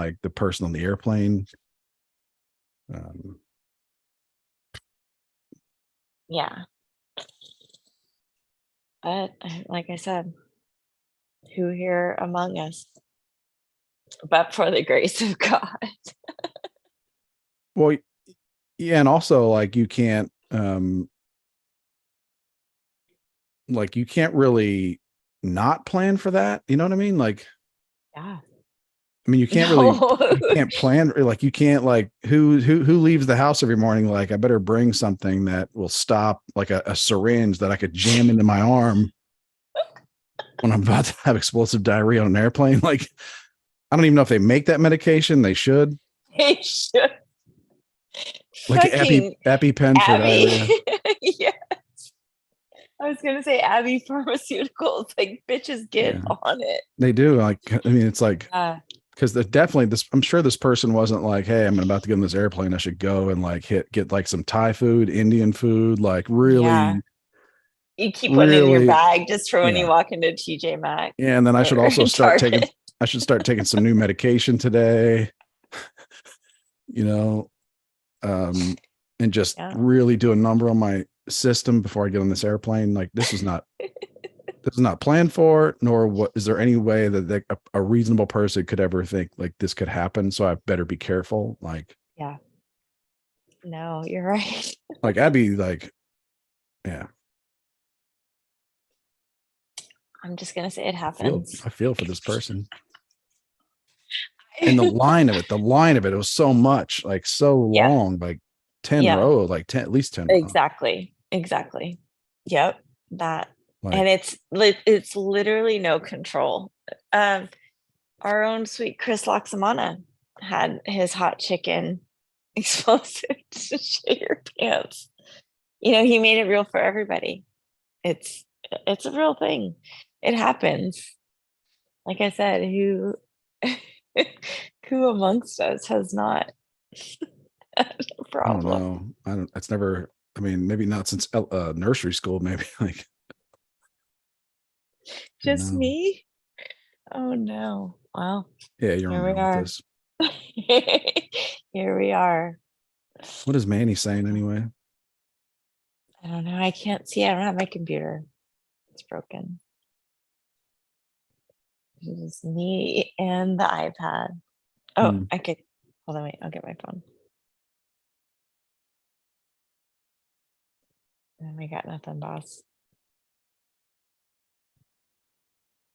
like the person on the airplane. Yeah. But like I said, who here among us, but for the grace of God? Well, yeah, and also like you can't really not plan for that. You know what I mean? Like, Yeah. I mean, you can't really, you can't plan, like you can't like who leaves the house every morning like I better bring something that will stop, like a syringe that I could jam into my arm when I'm about to have explosive diarrhea on an airplane. Like, I don't even know if they make that medication. They should. They should. Like Fucking EpiPen for diarrhea. Abby. Yes. I was gonna say Abby Pharmaceuticals. Like, bitches, get Yeah. on it. They do. Like, I mean, it's like, because there's definitely this. I'm sure this person wasn't like, "Hey, I'm about to get on this airplane. I should go and like get like some Thai food, Indian food, like really." Yeah. You keep one in your Really, bag just for when you yeah. walk into TJ Maxx. Yeah, and then I should or also start taking. Target. I should start taking some new medication today. You know, and just Yeah. really do a number on my system before I get on this airplane. Like, this is not planned for, nor what is there any way that a reasonable person could ever think like this could happen. So I better be careful. Like, Yeah. No, you're right. like I'd be like, yeah. I'm just gonna say it happens. I feel for this person. And the line of it, it was so much, like so long, like 10 rows, like 10, at least 10 rows. Exactly. Yep. That. Like, And it's literally no control. Our own sweet Chris Loxamana had his hot chicken explosive to shit your pants. You know, he made it real for everybody. It's a real thing. It happens. Like I said, who amongst us has not had a problem? I don't know. It's never, I mean, maybe not since nursery school, maybe like Just me? Oh no. Well, yeah, you're on here we your own are. with Here we are. What is Manny saying anyway? I don't know. I can't see. I don't have my computer. It's broken. It's me and the iPad. Oh, I could. Hold on, wait. I'll get my phone. And we got nothing, boss.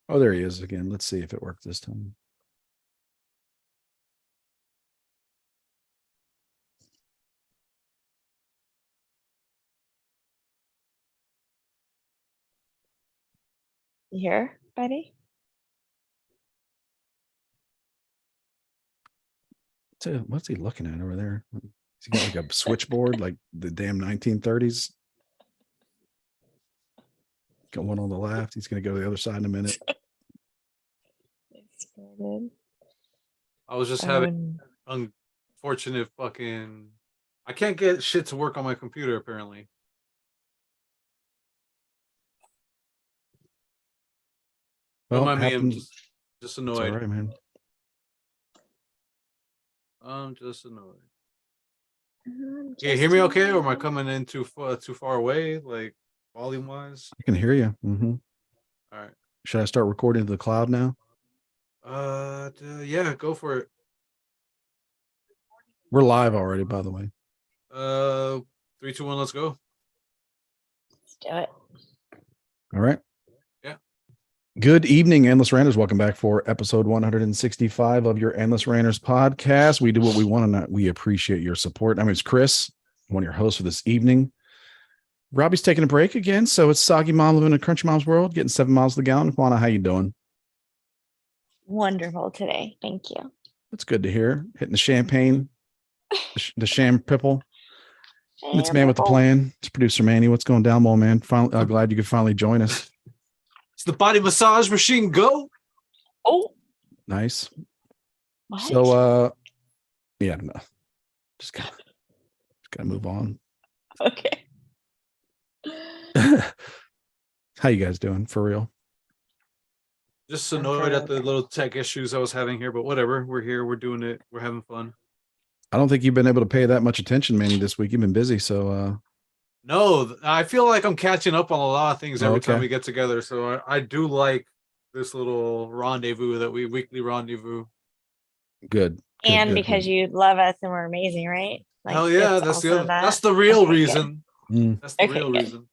Oh, there he is again. Let's see if it worked this time. You here, buddy? What's he looking at over there? He's got like a switchboard, like the damn 1930s. Got one on the left. He's going to go to the other side in a minute. I was just having unfortunate fucking. I can't get shit to work on my computer apparently. Well, Don't mind me. I'm just annoyed. It's all right, man. I'm just annoyed. Can you hear me okay, or am I coming in too far away, like volume wise? I can hear you. Mm-hmm. All right. Should I start recording to the cloud now? Yeah, go for it. We're live already, by the way. 3, 2, 1, let's go. Let's do it. All right. Yeah. Good evening, Endless Ranters. Welcome back for episode 165 of your Endless Ranters podcast. We do what we want, and we appreciate your support. I'm Chris, one of your hosts for this evening. Robbie's taking a break again, so it's Soggy Mom living in a Crunchy Mom's world, getting 7 miles to the gallon. Juana, how you doing? Wonderful today. Thank you. That's good to hear. Hitting the champagne, the sham pipple. It's man with the plan. It's producer Manny. What's going down, Mo, man? Finally, glad you could finally join us. It's the body massage machine. Go. Oh, nice. What? So, yeah, no, just gotta move on. Okay. How you guys doing for real? Just annoyed at the little tech issues I was having here, but whatever. We're here. We're doing it. We're having fun. I don't think you've been able to pay that much attention, Manny, this week. You've been busy, so No, I feel like I'm catching up on a lot of things every time okay. we get together. So I do like this little rendezvous that we weekly rendezvous. Good. And because you love us and we're amazing, right? Like, Hell yeah, it's that's the also other, that. that's the real Okay, reason. Mm. That's the Okay, real good. reason.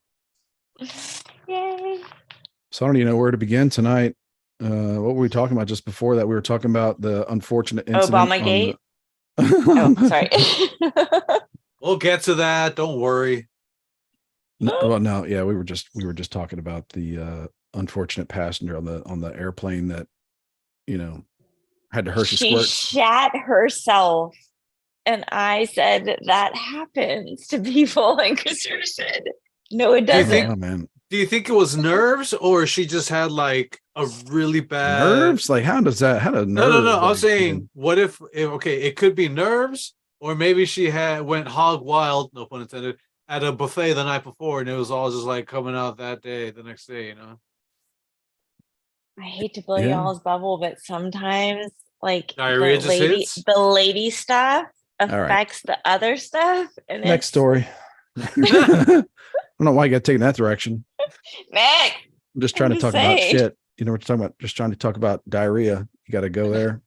Yay. So I don't even know where to begin tonight. What were we talking about just before that? We were talking about the unfortunate incident. Obamagate. Oh, sorry. We'll get to that. Don't worry. No, yeah, we were just talking about the unfortunate passenger on the airplane that, had to Hershey She squirt. shat herself. And I said, that happens to people. And Christopher said, no, it doesn't. Oh, man. Do you think it was nerves, or she just had like a really bad nerves? Like, how does nerves? No. I'm like, saying, what if okay, it could be nerves, or maybe she went hog wild, no pun intended, at a buffet the night before, and it was all just like coming out that day, the next day, I hate to blow y'all's bubble, but sometimes like diarrhea just hits. The lady stuff affects the other stuff. And next story. I don't know why you got taken that direction. Next. I'm just trying to talk about shit. We're talking about just trying to talk about diarrhea. You got to go there.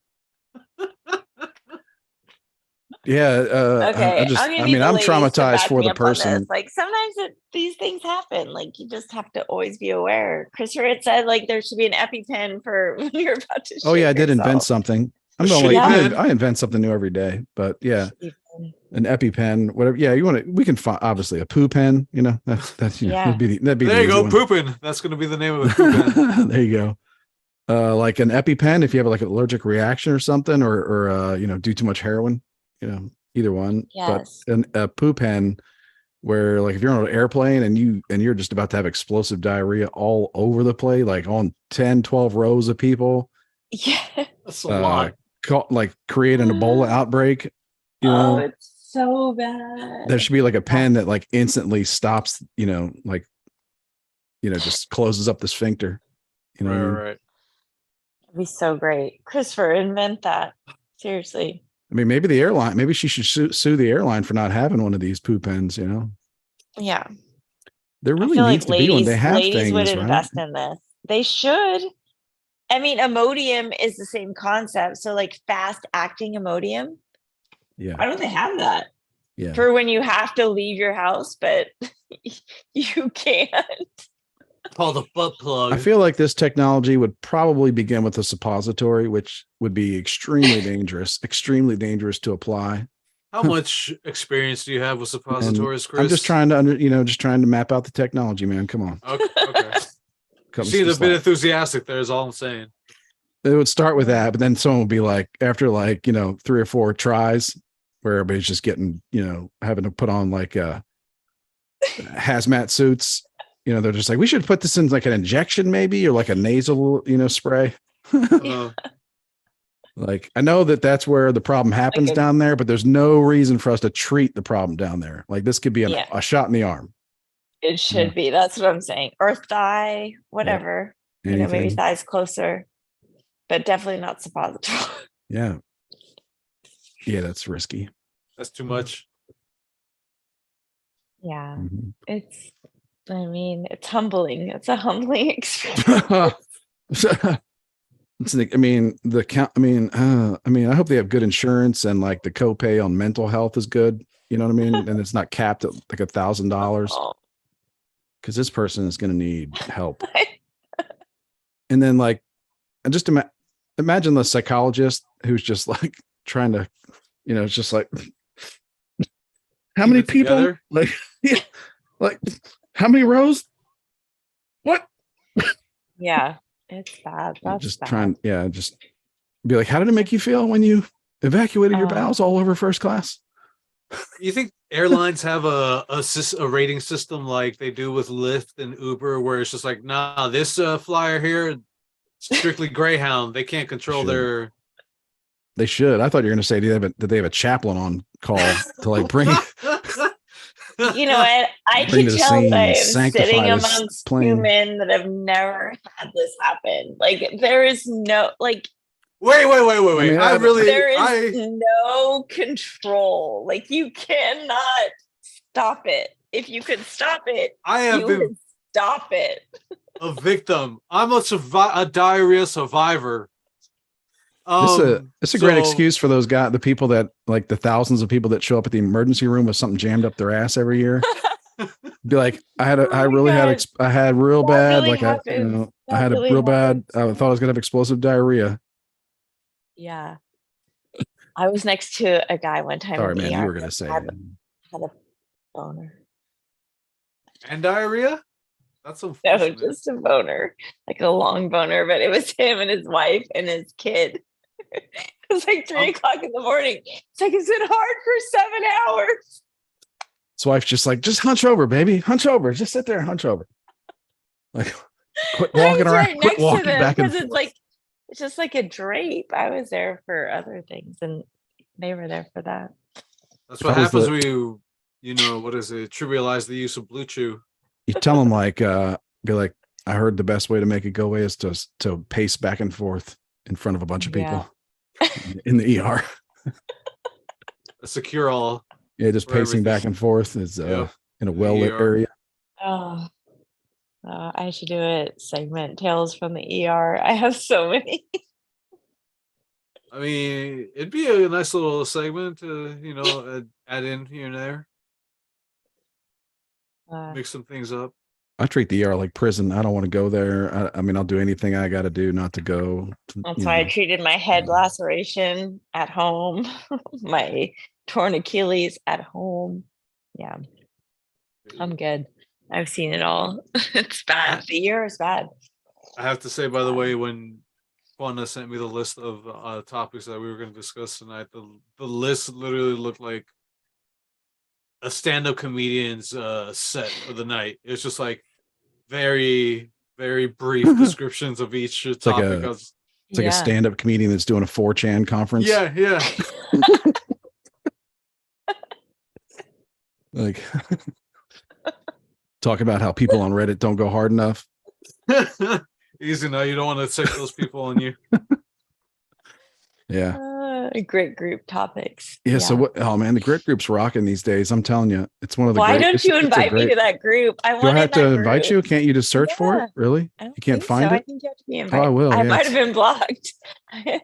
Yeah. Okay. I'm traumatized for the person. Like sometimes these things happen. Like you just have to always be aware. Christopher had said like there should be an EpiPen for when you're about to. Oh yeah, I did invent something. I invent something new every day. But yeah, an EpiPen, whatever. Yeah, we can find obviously a poo pen. That's that'd be there you go, pooping. That's going to be the name of it. Poopin. There you go. Like an EpiPen if you have like an allergic reaction or something, or do too much heroin. Either one. Yes. But a poo pen where like if you're on an airplane and you're just about to have explosive diarrhea all over the place, like on 10, 12 rows of people. Yeah. That's a lot. Create an Ebola outbreak. It's so bad. There should be like a pen that like instantly stops, just closes up the sphincter. Right. It'd be so great. Christopher, invent that. Seriously. I mean, maybe she should sue the airline for not having one of these poo pens, Yeah. There really needs to be one. They have ladies things, would right? invest in this. They should. I mean, Imodium is the same concept. So like fast acting Imodium. Yeah. Why don't they have that? Yeah. For when you have to leave your house, but you can't. Called a butt plug. I feel like this technology would probably begin with a suppository, which would be extremely dangerous to apply. How much experience do you have with suppositories, Chris? I'm just trying to map out the technology, man. Come on. Okay. You seem a bit enthusiastic there is all I'm saying. It would start with that, but then someone would be like, after 3 or 4 tries where everybody's just getting, having to put on like hazmat suits. They're just like, we should put this in like an injection maybe, or like a nasal, spray. Like, I know that's where the problem happens down there, but there's no reason for us to treat the problem down there. Like this could be a shot in the arm. It should be. That's what I'm saying. Or thigh, whatever. Yeah. Maybe thigh's closer, but definitely not suppository. Yeah. Yeah, that's risky. That's too much. Yeah. Mm-hmm. It's humbling. It's a humbling experience. I hope they have good insurance and like the copay on mental health is good. You know what I mean? And it's not capped at like $1,000 because this person is going to need help. And then like, just imagine the psychologist who's just like trying to, it's just like, how many people? Together? Like, yeah, like how many rows? What? Yeah, it's bad. That's just bad. Just be like, how did it make you feel when you evacuated your bowels all over first class? You think airlines have a rating system like they do with Lyft and Uber, where it's just like, nah, this flyer here, strictly Greyhound. They can't control their. They should. I thought you were going to say, did they have a chaplain on call to like bring? You know what? I Bring can to the tell that I scene, am sanctify sitting this amongst two plane. men that have never had this happen. Like there is no like Wait. mean, there is no control. Like you cannot stop it. If you could stop it, I have you been would stop it. a victim. I'm a diarrhea survivor. It's a great excuse for those guys, the people that like the thousands of people that show up at the emergency room with something jammed up their ass every year. Be like, I had real bad, really like happens. I had a really real bad. happens. I thought I was gonna have explosive diarrhea. Yeah. I was next to a guy one time Sorry, in the man, ER you were gonna say had it. a boner. And diarrhea? That's No, unfortunate. just a boner, like a long boner, but it was him and his wife and his kid. It was like 3:00 in the morning. It's like, it's been hard for 7 hours. His wife's just like, just hunch over, baby, hunch over, just sit there and hunch over. Like, quit walking around, Right quit next walking to them back and because forth. it's just like a drape. I was there for other things, and they were there for that. That's what happens when what is it? Trivialize the use of Blue Chew. You tell them like, be like, I heard the best way to make it go away is to pace back and forth in front of a bunch of people in the ER. A secure all. Yeah, just pacing back and forth is in a well-lit area. Oh, I should do a segment, Tales from the ER. I have so many. I mean, it'd be a nice little segment to, add in here and there. Mix some things up. I treat the ER like prison. I don't want to go there. I mean, I'll do anything I got to do not to go. That's why I treated my head laceration at home, my torn Achilles at home. Yeah, I'm good. I've seen it all. It's bad. The ER is bad. I have to say, by the way, when Juana sent me the list of topics that we were going to discuss tonight, the list literally looked like a stand-up comedian's set for the night. It's just like very, very brief descriptions of each topic. It's like a stand-up comedian that's doing a 4chan conference. Yeah. Like talk about how people on Reddit don't go hard enough. Easy now. You don't want to take those people on you. Yeah. Great group topics. Yeah. So what? Oh man, the grit group's rocking these days. I'm telling you, it's one of the. Why don't you invite me to that group? Do I have to invite you? Can't you just search for it? Really? You can't find it? I think you have to be invited. Oh, I will. I might have been blocked. It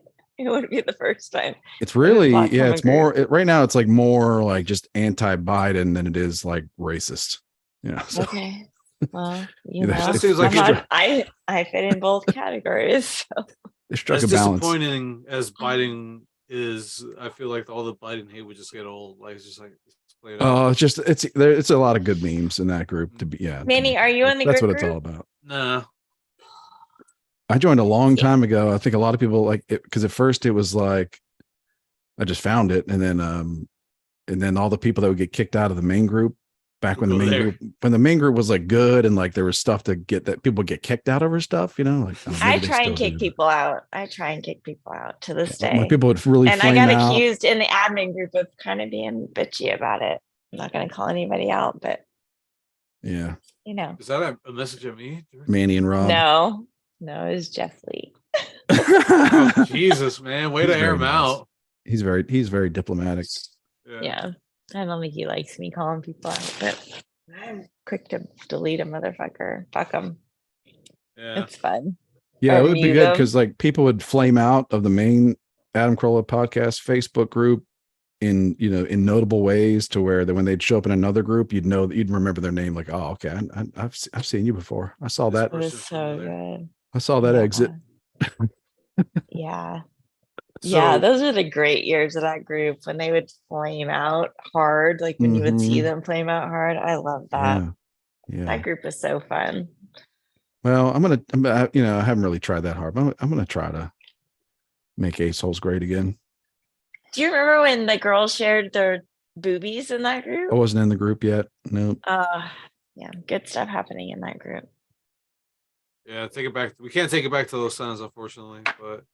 wouldn't be the first time. It's really it's more right now. It's like more like just anti-Biden than it is like racist. Yeah. So. Okay. Well, I fit in both categories. So. They struck as a balance. Disappointing as Biden is, I feel like all the Biden hate would just get old. Like it's just like it's a lot of good memes in that group. To be Manny, are you in the group? That's what it's all about. Nah. I joined a long time ago. I think a lot of people like it because at first it was like I just found it, and then all the people that would get kicked out of the main group back when the main group was like good and like there was stuff to get that people get kicked out over stuff, like I try and kick people out. To this day. When people would really and I got accused in the admin group of kind of being bitchy about it. I'm not going to call anybody out, but yeah, is that a message at me? Manny and Rob? No, it was Jeff Lee. Oh, Jesus, man, way to air him out. He's very diplomatic. Yeah. I don't think he likes me calling people out, but I'm quick to delete a motherfucker. Fuck them. Yeah. It's fun. Yeah, it would be good because like people would flame out of the main Adam Carolla podcast Facebook group in notable ways to where that when they'd show up in another group, you'd remember their name. Like, oh, okay, I've seen you before. I saw that. It was so good. I saw that exit. Yeah. Yeah, those are the great years of that group when they would flame out hard, like when you would see them flame out hard. I love that. Yeah. That group is so fun. Well, I haven't really tried that hard, but I'm gonna try to make Aceholes great again. Do you remember when the girls shared their boobies in that group? I wasn't in the group yet. No. Yeah, good stuff happening in that group. Yeah, take it back. We can't take it back to those times, unfortunately, but.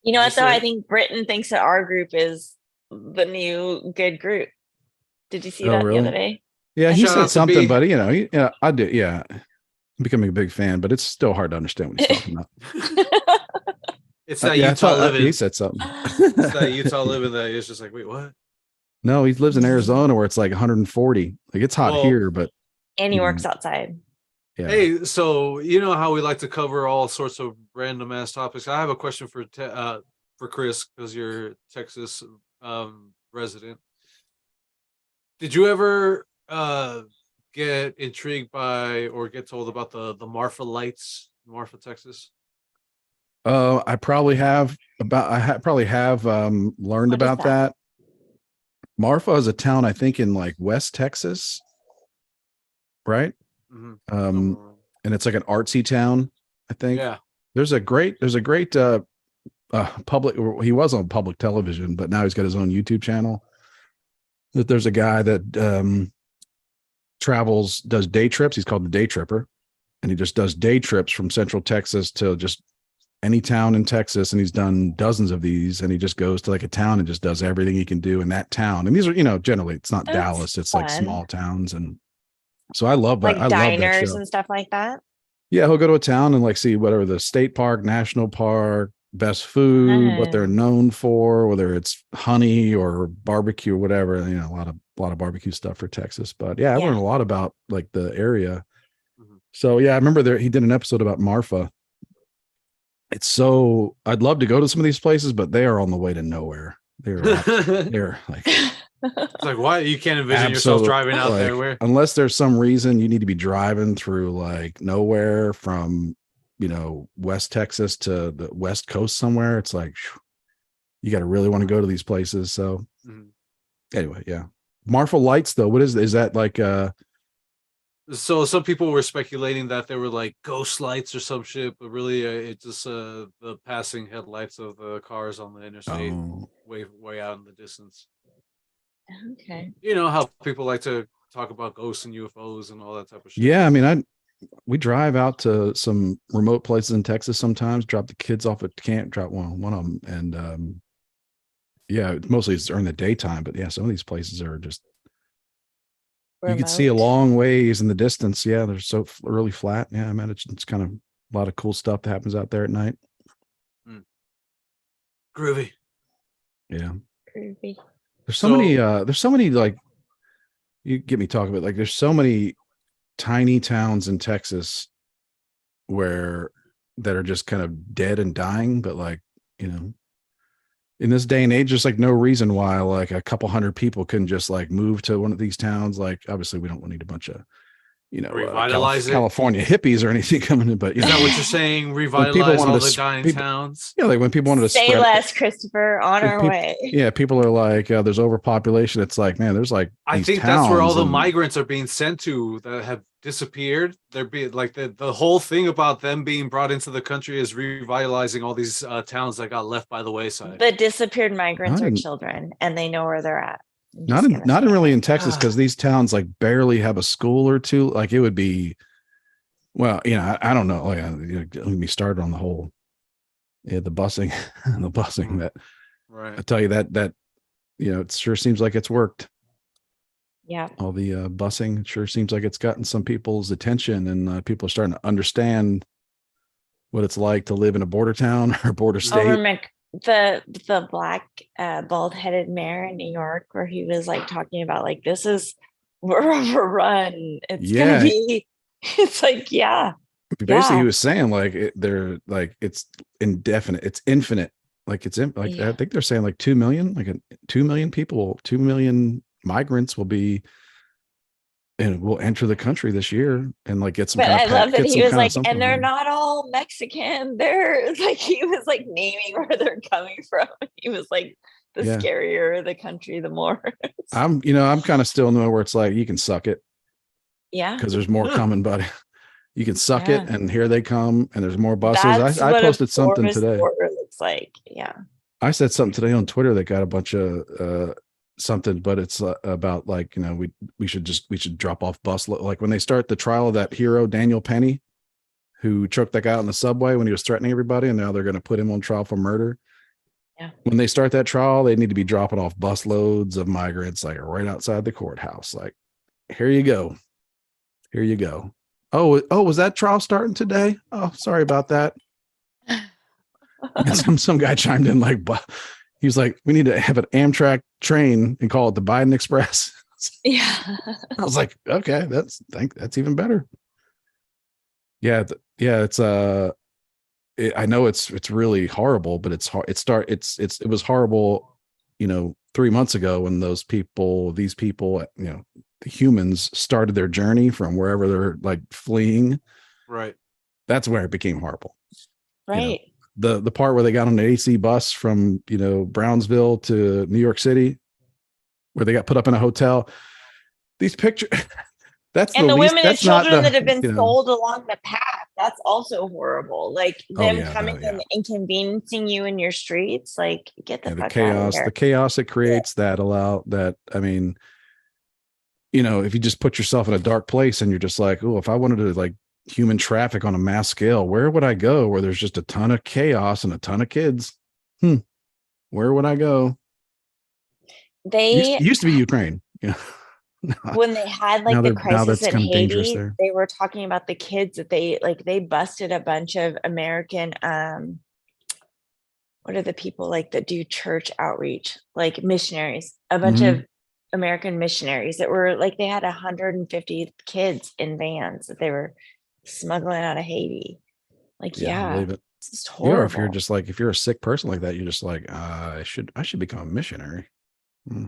You know what, though? I think Britain thinks that our group is the new good group. Did you see that the other day? Yeah, he Shout said out to something, B. but yeah, I did. Yeah, I'm becoming a big fan, but it's still hard to understand what he's talking about. It's that Yeah, I Utah thought living. he said something. It's that Utah living that it's just like, wait, what? No, he lives in Arizona where it's like 140. Like it's hot here, but and he works outside. Yeah. Hey, so you know how we like to cover all sorts of random ass topics. I have a question for Chris because you're Texas resident. Did you ever get intrigued by or get told about the Marfa lights in Marfa, Texas? I probably have learned about that. Marfa is a town, I think, in like West Texas, right? Mm-hmm. And it's like an artsy town, I think. Yeah. There's a great public. He was on public television, but now he's got his own YouTube channel. That there's a guy that does day trips. He's called the Day Tripper, and he just does day trips from Central Texas to just any town in Texas, and he's done dozens of these, and he just goes to like a town and just does everything he can do in that town. And these are, generally it's not Dallas, it's fun. Like small towns. And so I love that. Like diners and stuff like that. Yeah, he'll go to a town and like see whatever the state park, national park, best food, what they're known for, whether it's honey or barbecue or whatever. A lot of barbecue stuff for Texas. But yeah, I learned a lot about like the area. So yeah, I remember he did an episode about Marfa. I'd love to go to some of these places, but they are on the way to nowhere. They're like it's like, why you can't envision yourself driving out there where unless there's some reason you need to be driving through like nowhere from West Texas to the West Coast somewhere. It's like you got to really want to go to these places. So anyway, yeah. Marfa lights though, what is that like so some people were speculating that they were like ghost lights or some shit, but really it's just the passing headlights of the cars on the interstate way out in the distance. Okay. You know how people like to talk about ghosts and UFOs and all that type of shit. Yeah, I mean, we drive out to some remote places in Texas sometimes, drop the kids off at camp, drop one of them, and yeah, mostly it's during the daytime, but yeah, some of these places are just remote. You can see a long ways in the distance. Yeah, they're so really flat. Yeah, I mean, it's kind of a lot of cool stuff that happens out there at night. Groovy. Yeah. Groovy. There's so many like, you get me talking about, like, there's so many tiny towns in Texas that are just kind of dead and dying, but like, in this day and age, there's like no reason why like a couple hundred people can just like move to one of these towns. Like, obviously we don't need a bunch of revitalize California hippies or anything coming in, but is that what you're saying? Revitalize all the dying towns? Yeah, like when people wanted to say less, Christopher, on our way. Yeah, people are like, there's overpopulation. It's like, man, there's like I think that's where all the migrants are being sent to that have disappeared. They're being like the whole thing about them being brought into the country is revitalizing all these towns that got left by the wayside. The disappeared migrants are children, and they know where they're at. Not really in Texas, because these towns like barely have a school or two. Like it would be, well, I don't know. Like, let me start on the whole, the busing, that. Right. I tell you that it sure seems like it's worked. Yeah. All the busing, it sure seems like it's gotten some people's attention, and people are starting to understand what it's like to live in a border town or border state. The black bald-headed mayor in New York, where he was like talking about like, we're overrun. It's gonna be. It's like, yeah. Basically, he was saying like they're like it's indefinite, it's infinite. Like I think they're saying like 2 million, like 2 million people, 2 million migrants will enter the country this year and like get some. But I love that he was like, and they're not all Mexican. They're like, he was like naming where they're coming from. He was like, the scarier the country, the more. I'm kind of still in the way where it's like you can suck it. Yeah. Because there's more coming, buddy. You can suck it, and here they come, and there's more buses. I posted something today. Looks like, yeah. I said something today on Twitter that got a bunch of something, but it's about like, we should drop off bus, like when they start the trial of that hero Daniel Penny, who choked that guy out in the subway when he was threatening everybody, and now they're going to put him on trial for murder. Yeah. When they start that trial, they need to be dropping off bus loads of migrants like right outside the courthouse. Like, here you go. Here you go. Oh, was that trial starting today? Oh, sorry about that. And some guy chimed in like, he was like, we need to have an Amtrak train and call it the Biden Express. Yeah. I was like, okay, that's even better. Yeah, it's I know it's really horrible, but it's hard. It was horrible, 3 months ago when these people, the humans started their journey from wherever they're like fleeing. Right. That's where it became horrible. Right. The part where they got on an AC bus from, Brownsville to New York City, where they got put up in a hotel. These pictures, and the least, women and children that have been sold along the path. That's also horrible. Like them coming and inconveniencing you in your streets. Like, get the fuck out of here. The chaos it creates that allow that. I mean, if you just put yourself in a dark place and you're just like, oh, if I wanted to like human traffic on a mass scale, where would I go? Where there's just a ton of chaos and a ton of kids. Where would I go? They used to be Ukraine. When they had like the crisis in Haiti, they were talking about the kids that they busted a bunch of American, what are the people like that do church outreach, like missionaries, a bunch of American missionaries that were like, they had 150 kids in vans that they were smuggling out of Haiti. Like, I believe it. It's just horrible. Or if you're just like, if you're a sick person like that, you're just like, I should become a missionary. I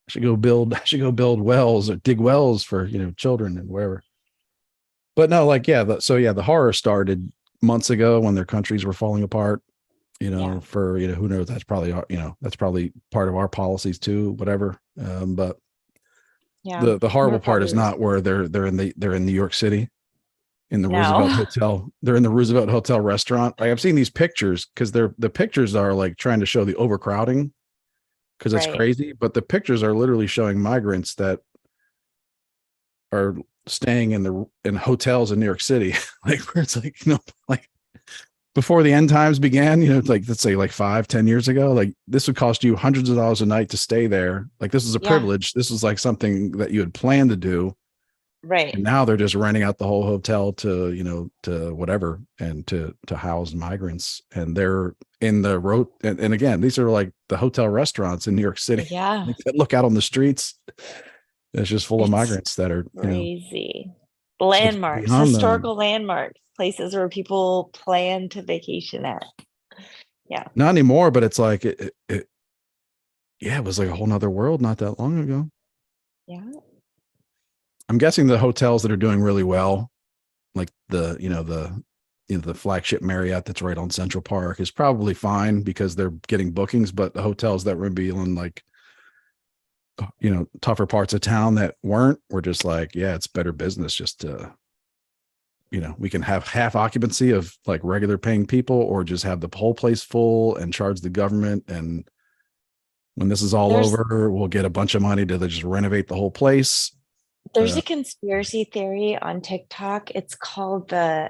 should go build wells or dig wells for, children and wherever. But no, like, the horror started months ago when their countries were falling apart, for, who knows, that's probably part of our policies too, whatever. But the horrible part is not where they're in New York City in the Roosevelt Hotel. They're in the Roosevelt Hotel restaurant. Like, I've seen these pictures because the pictures are like trying to show the overcrowding, because it's crazy, but the pictures are literally showing migrants that are staying in hotels in New York City, like where it's like, like before the end times began, like let's say like 5-10 years ago, like this would cost you hundreds of dollars a night to stay there. Like this is a privilege. This was like something that you had planned to do. Right. And now they're just renting out the whole hotel to, to whatever, and to house migrants. And they're in the road. And again, these are like the hotel restaurants in New York City. Yeah. Like, that look out on the streets. It's just full of migrants that are crazy. Landmarks, historical landmarks, places where people plan to vacation at. Yeah. Not anymore, but it's like, it was like a whole nother world not that long ago. Yeah. I'm guessing the hotels that are doing really well, like the flagship Marriott that's right on Central Park, is probably fine because they're getting bookings. But the hotels that were in like, tougher parts of town that were just like, it's better business just to, we can have half occupancy of like regular paying people, or just have the whole place full and charge the government. And when this is all over, we'll get a bunch of money to just renovate the whole place. There's a conspiracy theory on TikTok. It's called the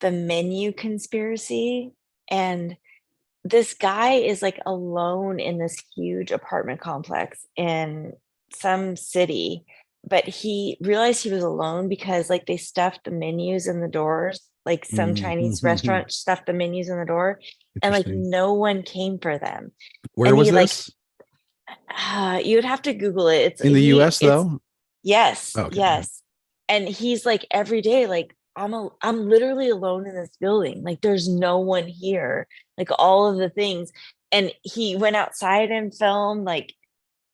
menu conspiracy. And this guy is like alone in this huge apartment complex in some city, but he realized he was alone because like they stuffed the menus in the doors. Like some Chinese restaurant stuffed the menus in the door, and like no one came for them. Where was this? You'd have to Google it. It's in the US though. Yes. Okay. Yes. And he's like, every day, like I'm literally alone in this building. Like there's no one here, like all of the things. And he went outside and filmed, like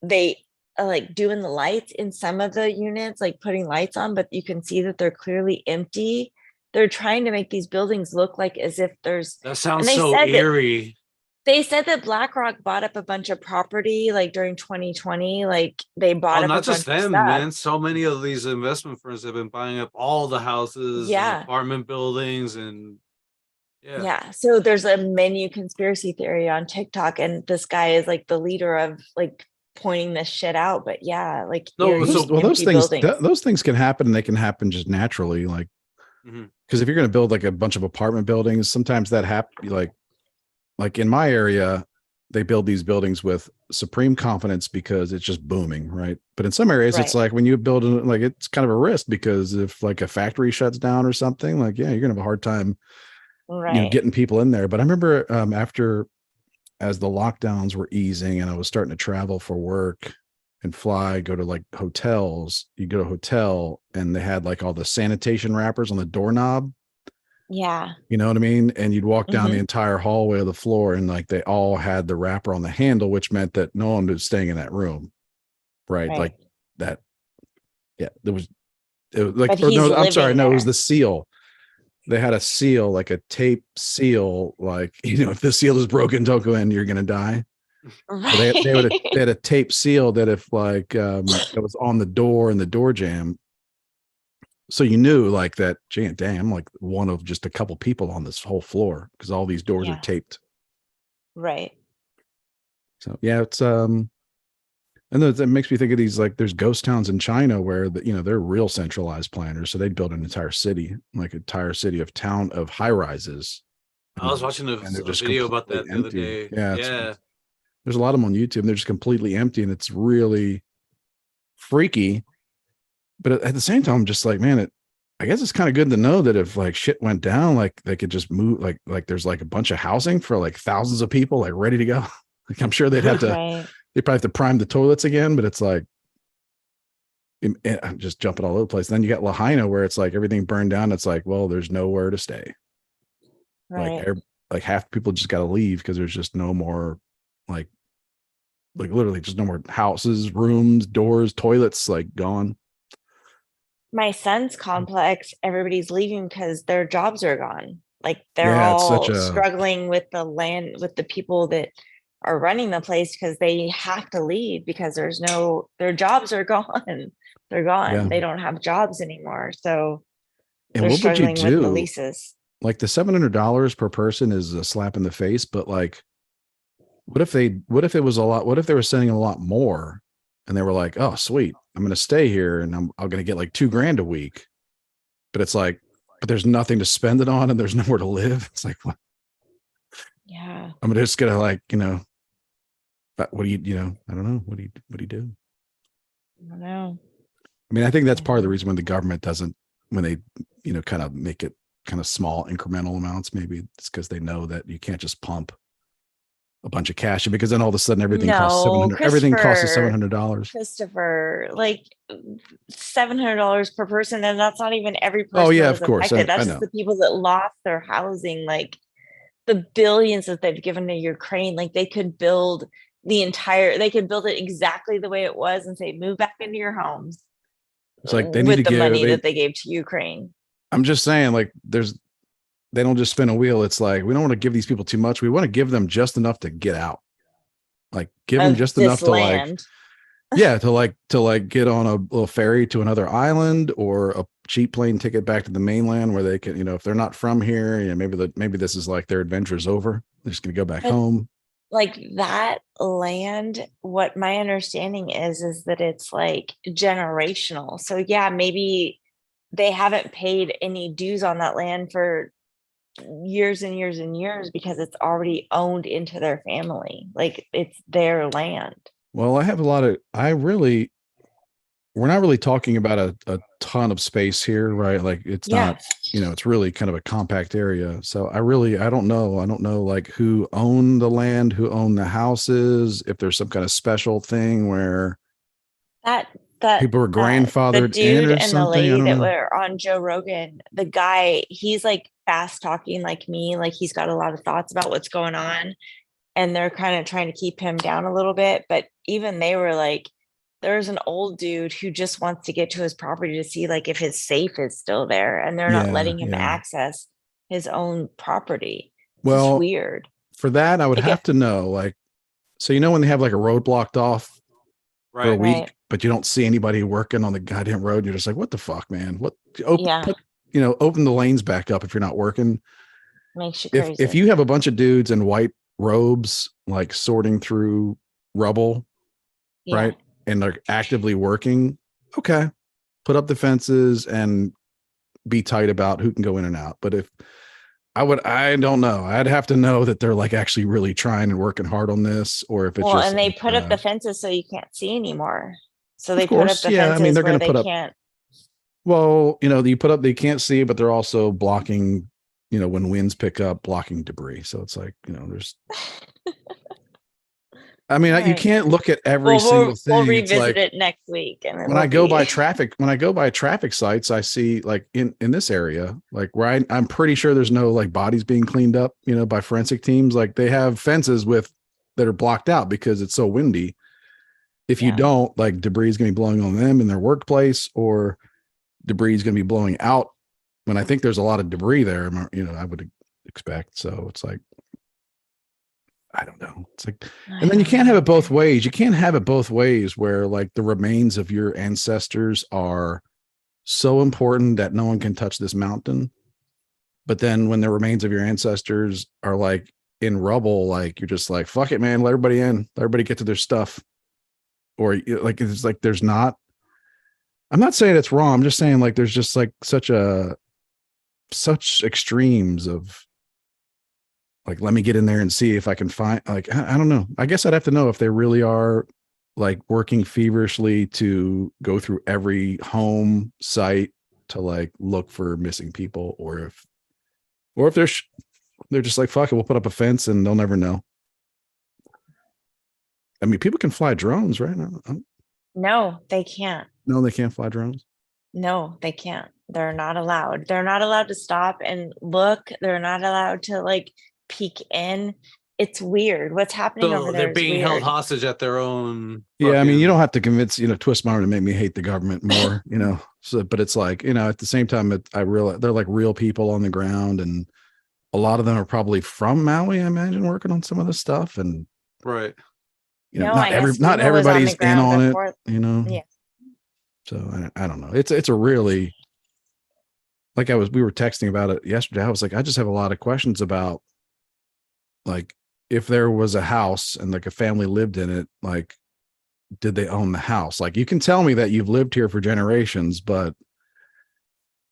they like doing the lights in some of the units, like putting lights on, but you can see that they're clearly empty. They're trying to make these buildings look like as if there's. That sounds so eerie. They said that BlackRock bought up a bunch of property like during 2020. Like they bought up not a just bunch them, of stuff. man. So many of these investment firms have been buying up all the houses, and apartment buildings, and So there's a menu conspiracy theory on TikTok, and this guy is like the leader of like pointing this shit out. But like those things can happen, and they can happen just naturally, like because if you're going to build like a bunch of apartment buildings, sometimes that happens. Like in my area, they build these buildings with supreme confidence because it's just booming, right? But in some areas, it's like when you build like it's kind of a risk because if like a factory shuts down or something, like yeah, you're gonna have a hard time, getting people in there. But I remember after as the lockdowns were easing and I was starting to travel for work and fly, go to like hotels, you go to a hotel and they had like all the sanitation wrappers on the doorknob. Yeah. You know what I mean? And you'd walk down the entire hallway of the floor and like they all had the wrapper on the handle, which meant that no one was staying in that room. Right. Like that. Yeah. It was like, or no, I'm sorry. No, it was the seal. They had a seal, like a tape seal, like, if the seal is broken, don't go in, you're going to die. Right. So they had a tape seal that if like it was on the door and the door jam, so you knew like that, dang, I'm like one of just a couple people on this whole floor because all these doors are taped. Right. So yeah, it's and it makes me think of these like there's ghost towns in China where they're real centralized planners. So they'd build an entire city, like an entire city of high rises. I was watching a video about that the other day. Yeah. There's a lot of them on YouTube. They're just completely empty and it's really freaky. But at the same time, I'm just like, man, I guess it's kind of good to know that if like shit went down, like they could just move, like there's like a bunch of housing for like thousands of people, like ready to go. Like I'm sure they'd have to, they probably have to prime the toilets again, but it's like, I'm just jumping all over the place. And then you got Lahaina where it's like everything burned down. It's like, well, there's nowhere to stay. Right. Like half the people just got to leave because there's just no more like literally just no more houses, rooms, doors, toilets, like gone. My son's complex, everybody's leaving because their jobs are gone. Like they're all struggling with the land, with the people that are running the place because they have to leave because their jobs are gone. They're gone. Yeah. They don't have jobs anymore. So and what would you do? With the leases. Like the $700 per person is a slap in the face, but like, what if it was a lot? What if they were sending a lot more and they were like, oh, sweet, I'm going to stay here and I'm going to get like $2,000 a week. But it's like, but there's nothing to spend it on and there's nowhere to live. It's like, what? Yeah. I'm just going to like, what do you, I don't know. What do you do? I don't know. I mean, I think that's part of the reason when the government doesn't, when they, kind of make it kind of small incremental amounts, maybe it's because they know that you can't just pump a bunch of cash because then all of a sudden everything costs $700. Everything costs $700. Christopher, like $700 per person, and that's not even every person. Oh yeah, of course. That's just the people that lost their housing. Like the billions that they've given to Ukraine, like they could build they could build it exactly the way it was and say, move back into your homes. It's like they need to give money that they gave to Ukraine. I'm just saying, like they don't just spin a wheel. It's like, we don't want to give these people too much. We want to give them just enough to get out. Like give them just enough to like, to get on a little ferry to another island or a cheap plane ticket back to the mainland where they can, if they're not from here, maybe this is like their adventure's over. They're just going to go back home. Like that land, what my understanding is that it's like generational. So yeah, maybe they haven't paid any dues on that land for years and years and years because it's already owned into their family. Like it's their land. Well, we're not really talking about a ton of space here, right? Like it's not, it's really kind of a compact area. So I don't know. I don't know like who owned the land, who owned the houses, if there's some kind of special thing where that people were grandfathered the dude in or and something. The lady that were on Joe Rogan, the guy, he's like fast talking like me, like he's got a lot of thoughts about what's going on and they're kind of trying to keep him down a little bit. But even they were like, there's an old dude who just wants to get to his property to see like if his safe is still there and they're not letting him access his own property. Well, it's weird. For that, I would have to know, like, so when they have like a road blocked off for a week, but you don't see anybody working on the goddamn road, you're just like, what the fuck, man? What open the lanes back up if you're not working. Makes you crazy. If you have a bunch of dudes in white robes like sorting through rubble, right? And they're actively working, okay, put up the fences and be tight about who can go in and out. But if I don't know. I'd have to know that they're like actually really trying and working hard on this, or if it's Well, just and they like, put up the fences so you can't see anymore. So of they put up course, the yeah. I mean, fences they're where going to they put up. can't. Well, you put up, they can't see, but they're also blocking. When winds pick up, blocking debris. So it's like, there's. I mean, All you right. can't look at every Well, single we'll thing. It's revisit like it next week, and when it'll I go by be. traffic, sites, I see like in this area, like where I'm pretty sure there's no like bodies being cleaned up, by forensic teams. Like they have fences that are blocked out because it's so windy. If you Yeah. don't, like debris is going to be blowing on them in their workplace, or debris is going to be blowing out. When I think there's a lot of debris there, I would expect. So it's like, I don't know. It's like, and then you can't have it both ways. You can't have it both ways where like the remains of your ancestors are so important that no one can touch this mountain. But then when the remains of your ancestors are like in rubble, like you're just like, fuck it, man, let everybody in, let everybody get to their stuff. Or like, it's like, I'm not saying it's wrong. I'm just saying like, there's just like such extremes of, like, let me get in there and see if I can find, like, I don't know. I guess I'd have to know if they really are like working feverishly to go through every home site to like look for missing people, or if they're just like, fuck it, we'll put up a fence and they'll never know. I mean, people can fly drones, right? No, they can't. No, they can't fly drones. No, they can't. They're not allowed. They're not allowed to stop and look. They're not allowed to like peek in. It's weird. What's happening over So there they're is being held weird. hostage at their own. Yeah, I mean, you fucking- don't have to convince, twist my arm to make me hate the government more, So, but it's like, at the same time, I realize they're like real people on the ground, and a lot of them are probably from Maui, I imagine, working on some of this stuff, and Right. No, not I guess not FEMA was on the everybody's in ground on it, before. Yeah. So I don't know. It's a really, like we were texting about it yesterday. I was like, I just have a lot of questions about, like, if there was a house and like a family lived in it, like, did they own the house? Like, you can tell me that you've lived here for generations, but,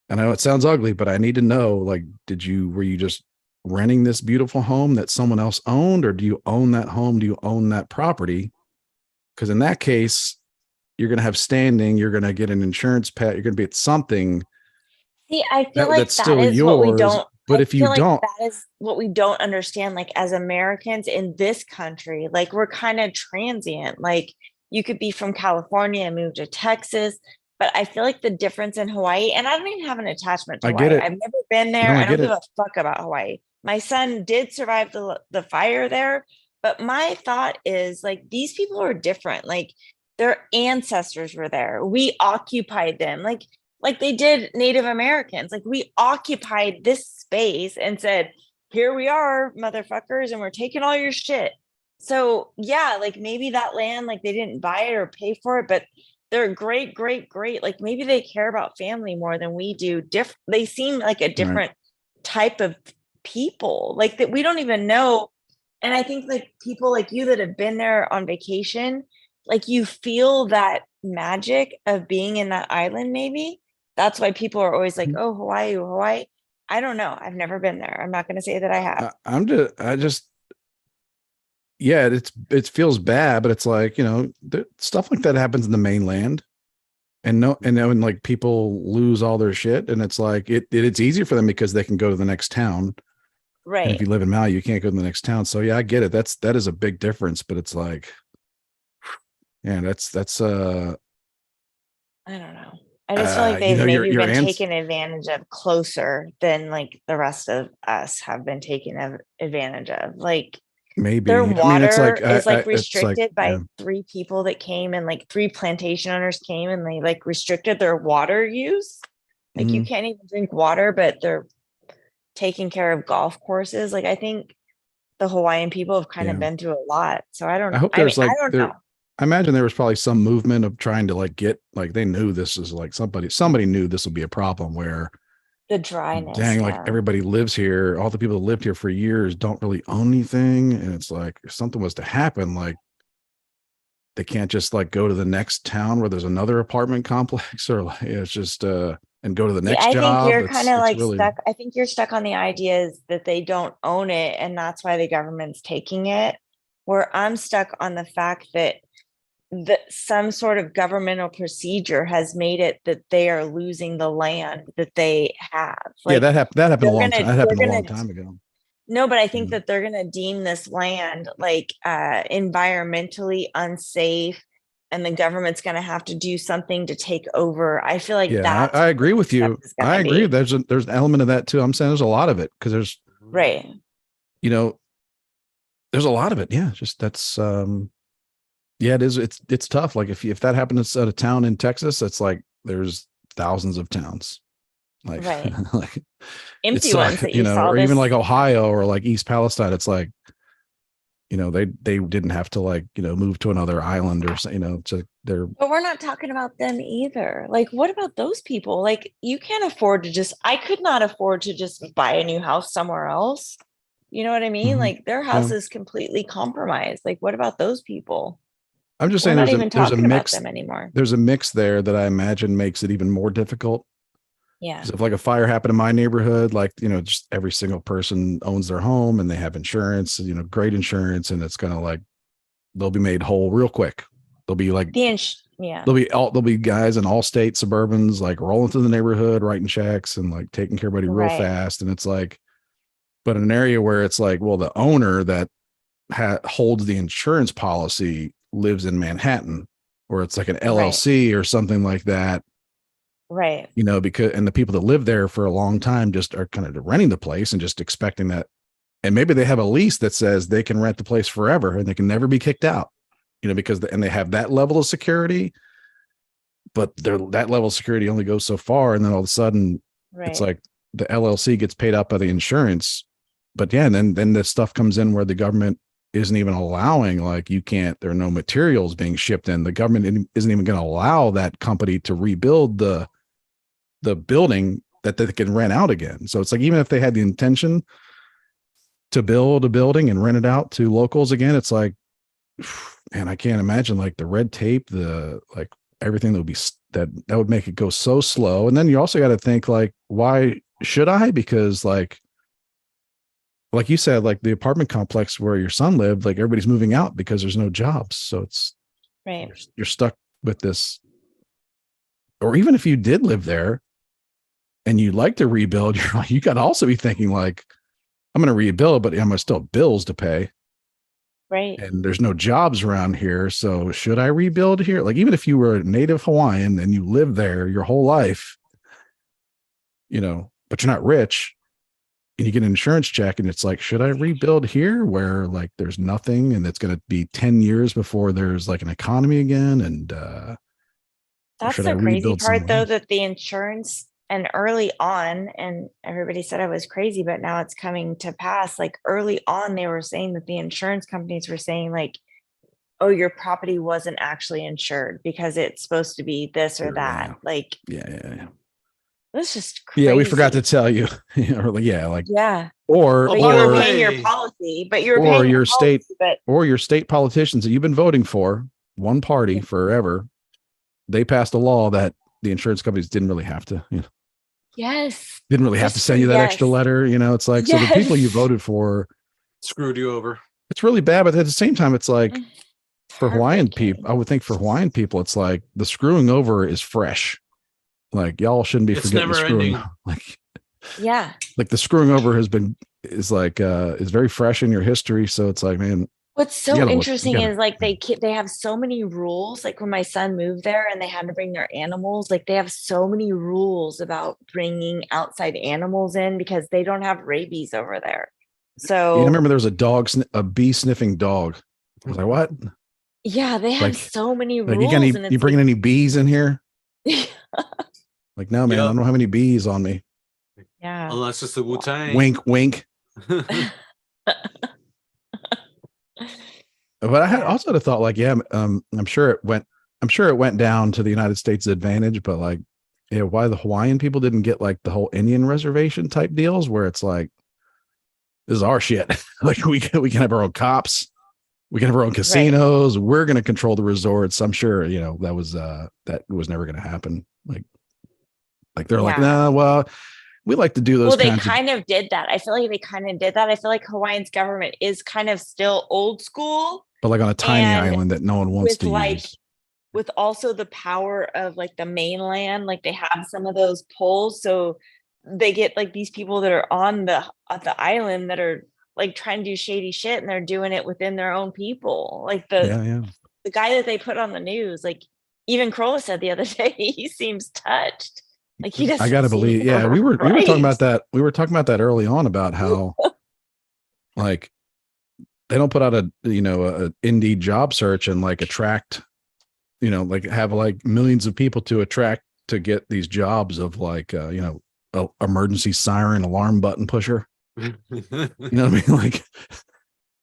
and I know it sounds ugly, but I need to know, like, were you just renting this beautiful home that someone else owned, or do you own that home? Do you own that property? Because in that case, you're going to have standing, you're going to get an insurance pet, you're going to be at something. See, I feel like that's that still is what we yours. don't. But I if you feel like don't, that is what we don't understand. Like as Americans in this country, like we're kind of transient. Like you could be from California and move to Texas, but I feel like the difference in Hawaii, and I don't even have an attachment to I get Hawaii. it. I've never been there. No, I I don't get give it. a fuck about Hawaii. My son did survive the fire there, but my thought is like these people are different. Like their ancestors were there. We occupied them. Like they did Native Americans. Like we occupied this space and said, here we are, motherfuckers, and we're taking all your shit. So yeah, like maybe that land, like they didn't buy it or pay for it, but they're great, great, great. Like maybe they care about family more than we do. They seem like a different type of people, like that we don't even know. And I think like people like you that have been there on vacation, like you feel that magic of being in that island, maybe that's why people are always like, oh, Hawaii, Hawaii. I don't know. I've never been there. I'm not going to say that I have. Yeah, it feels bad, but it's like, stuff like that happens in the mainland, and then like people lose all their shit, and it's like, it's easier for them because they can go to the next town. Right. And if you live in Maui, you can't go to the next town. So yeah, I get it. That is a big difference, but it's like, yeah, that's I don't know. I just feel like they've maybe been taken advantage of closer than like the rest of us have been taken advantage of. Like maybe their water is like it's restricted by 3 people that came, and like 3 plantation owners came and they like restricted their water use. Like you can't even drink water, but they're taking care of golf courses. Like I think the Hawaiian people have kind of been through a lot. So I don't know. I don't know. I imagine there was probably some movement of trying to like get, like, they knew this is like somebody knew this would be a problem where the dryness. Like everybody lives here. All the people that lived here for years don't really own anything. And it's like, if something was to happen, like they can't just like go to the next town where there's another apartment complex, or like, it's just, and go to the See, next I think job. you're kind of It's like really, stuck. I think you're stuck on the ideas that they don't own it, and that's why the government's taking it. Where I'm stuck on the fact that some sort of governmental procedure has made it that they are losing the land that they have. yeah, Like that happened a they're long gonna time. That they're happened a long gonna time ago. no, but I think Yeah. that they're gonna deem this land like environmentally unsafe, and the government's gonna have to do something to take over. I feel like Yeah, that's I what the agree with next step you. is I gonna agree. be. There's an element of that too. I'm saying there's a lot of it because Right. you know, there's a lot of it. Yeah, just that's yeah, it is. It's tough. Like if that happens at a town in Texas, it's like there's thousands of towns. Like Right. like Empty it's ones that you you know, saw or even this. like Ohio or like East Palestine. It's like, you know, they didn't have to like, you know, move to another island or you know, to their But we're not talking about them either. Like, what about those people? Like, you can't afford to I could not afford to just buy a new house somewhere else. You know what I mean? Mhm. Like, their Yeah. house is completely compromised. Like, what about those people? I'm just We're saying not even there's a talking about mix them anymore. there's a mix there that I imagine makes it even more difficult. Yeah. Because if like a fire happened in my neighborhood, like, you know, just every single person owns their home and they have insurance, you know, great insurance, and it's gonna like they'll be made whole real quick. They'll be like Yeah. there'll be guys in all state Suburbans like rolling through the neighborhood, writing checks and like taking care of everybody real Right. fast. And it's like, but in an area where it's like, well, the owner that holds the insurance policy lives in Manhattan, or it's like an Right. LLC or something like that, Right. you know, because and the people that live there for a long time just are kind of renting the place and just expecting that. And maybe they have a lease that says they can rent the place forever and they can never be kicked out, you know, because and they have that level of security, but that level of security only goes so far. And then all of a sudden it's Right. like the LLC gets paid out by the insurance. But yeah, and then the stuff comes in where the government isn't even allowing, like you can't, there are no materials being shipped in. The government isn't even going to allow that company to rebuild the building that they can rent out again. So it's like, even if they had the intention to build a building and rent it out to locals again, it's like, man, I can't imagine like the red tape, the like everything that would be that would make it go so slow. And then you also got to think like, why should I? Because like you said, like the apartment complex where your son lived, like everybody's moving out because there's no jobs. So it's Right. you're stuck with this. Or even if you did live there and you'd like to rebuild, you got to also be thinking like, I'm going to rebuild, but I'm going to still have bills to pay. Right. And there's no jobs around here. So should I rebuild here? Like, even if you were a native Hawaiian and you lived there your whole life, you know, but you're not rich and you get an insurance check and it's like, should I rebuild here where like there's nothing and it's going to be 10 years before there's like an economy again? And That's should I the crazy rebuild part, somewhere though, else? that the insurance and early on, and everybody said I was crazy, but now it's coming to pass. Like early on, they were saying that the insurance companies were saying, like, oh, your property wasn't actually insured because it's supposed to be this or Sure, that. yeah. Like, Yeah. it's just crazy. Yeah, we forgot to tell you. Or like, yeah, like Yeah. or But by you the were or paying your way- policy, but you were or paying your your state policy, but or your state politicians that you've been voting for, one party forever, they passed a law that the insurance companies didn't really have to, you know, yes. didn't really have to send you that extra letter. You know, it's like, so the people you Yes. voted for, Screwed you over. it's really bad. But at the same time, it's like for Hawaiian Heartbreaking. people, I would think for Hawaiian people, it's like the screwing over is fresh. Like y'all shouldn't be It's forgetting the never screwing. ending. Yeah. Like the screwing over is very fresh in your history. So it's like, man, What's you so gotta interesting is like they have so many rules. Like when my son moved there and they had to bring their animals, like they have so many rules about bringing outside animals in because they don't have rabies over there. So I remember there was a bee sniffing dog. I was like, what? yeah, they have Like, so many like rules, and you it's bringing like, any bees in here? Like, no, man, I Yep. don't have any bees on me. yeah. Unless it's the Wu Tang. Wink, wink. But I also had a thought, like, yeah, I'm sure it went down to the United States' advantage, but like, yeah, why the Hawaiian people didn't get like the whole Indian reservation type deals where it's like, this is our shit. Like we can have our own cops, we can have our own casinos, we're going to control the resorts. I'm sure, you know, that was never going to happen. Like, Like they're like, nah, well, we like to do those. Well, they kind of did that. I feel like they kind of did that. I feel like Hawaiian's government is kind of still old school, but like on a tiny island that no one wants to use. With also the power of like the mainland, like they have some of those polls, so they get like these people that are on the island that are like trying to do shady shit, and they're doing it within their own people. Like the guy that they put on the news, like even Kroll said the other day, he seems touched. Like he doesn't. I gotta believe. Yeah, we were talking about that. We were talking about that early on about how like they don't put out a Indeed job search and like attract, like have like millions of people to attract to get these jobs of like emergency siren alarm button pusher. You know what I mean? Like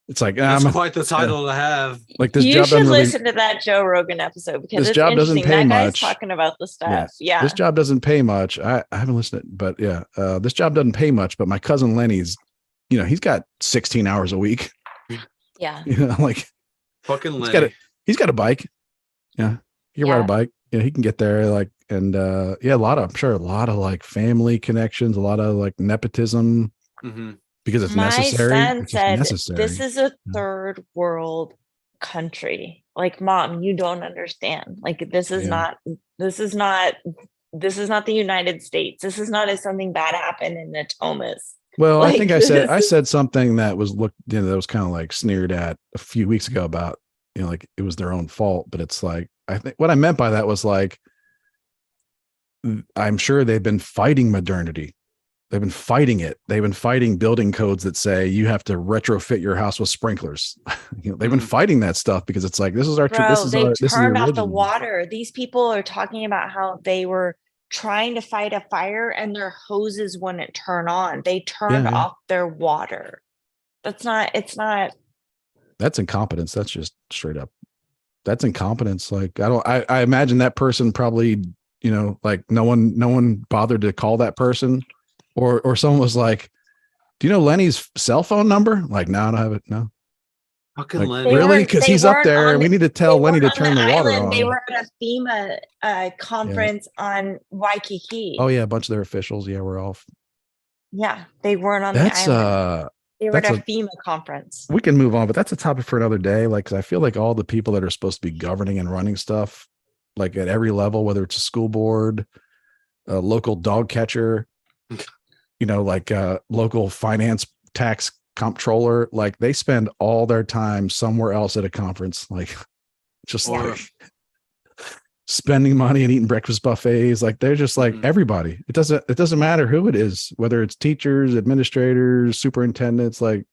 it's like that's quite the title to have. Like this you job should listen to that Joe Rogan episode because this job doesn't pay that much. Guy's talking about the stuff. Yeah. This job doesn't pay much. I haven't listened, but this job doesn't pay much. But my cousin Lenny's, he's got 16 hours a week. Yeah. Like fucking Lenny. He's got a bike. Yeah. He can ride a bike. Yeah, he can get there. Like, and a lot of like family connections, a lot of like nepotism. Mm-hmm. Because it's necessary. My son said, this is a third world country. Like, Mom, you don't understand. Like, this is not the United States. This is not if something bad happened in Natomas. Well, like, I think I said something that was that was kind of like sneered at a few weeks ago about, like it was their own fault. But it's like, I think what I meant by that was like, I'm sure they've been fighting modernity. They've been fighting it. They've been fighting building codes that say you have to retrofit your house with sprinklers. They've been fighting that stuff because it's like, this is our they turned off the water. These people are talking about how they were trying to fight a fire and their hoses wouldn't turn on. They turned off their water. That's incompetence. That's just straight up. That's incompetence. Like I imagine that person probably, like no one bothered to call that person. Or someone was like, do you know Lenny's cell phone number? Like, no, I don't have it. No. Fucking like, Lenny. Really? Because he's up there. We need to tell Lenny to turn the water on. They were at a FEMA conference on Waikiki. Oh, yeah. A bunch of their officials. Yeah, we're off. Yeah. They weren't on the island. They were at a FEMA conference. We can move on, but that's a topic for another day. Like, 'cause I feel like all the people that are supposed to be governing and running stuff, like at every level, whether it's a school board, a local dog catcher, like local finance tax comptroller, like they spend all their time somewhere else at a conference, like just like spending money and eating breakfast buffets. Like they're just like everybody. It doesn't matter who it is, whether it's teachers, administrators, superintendents, like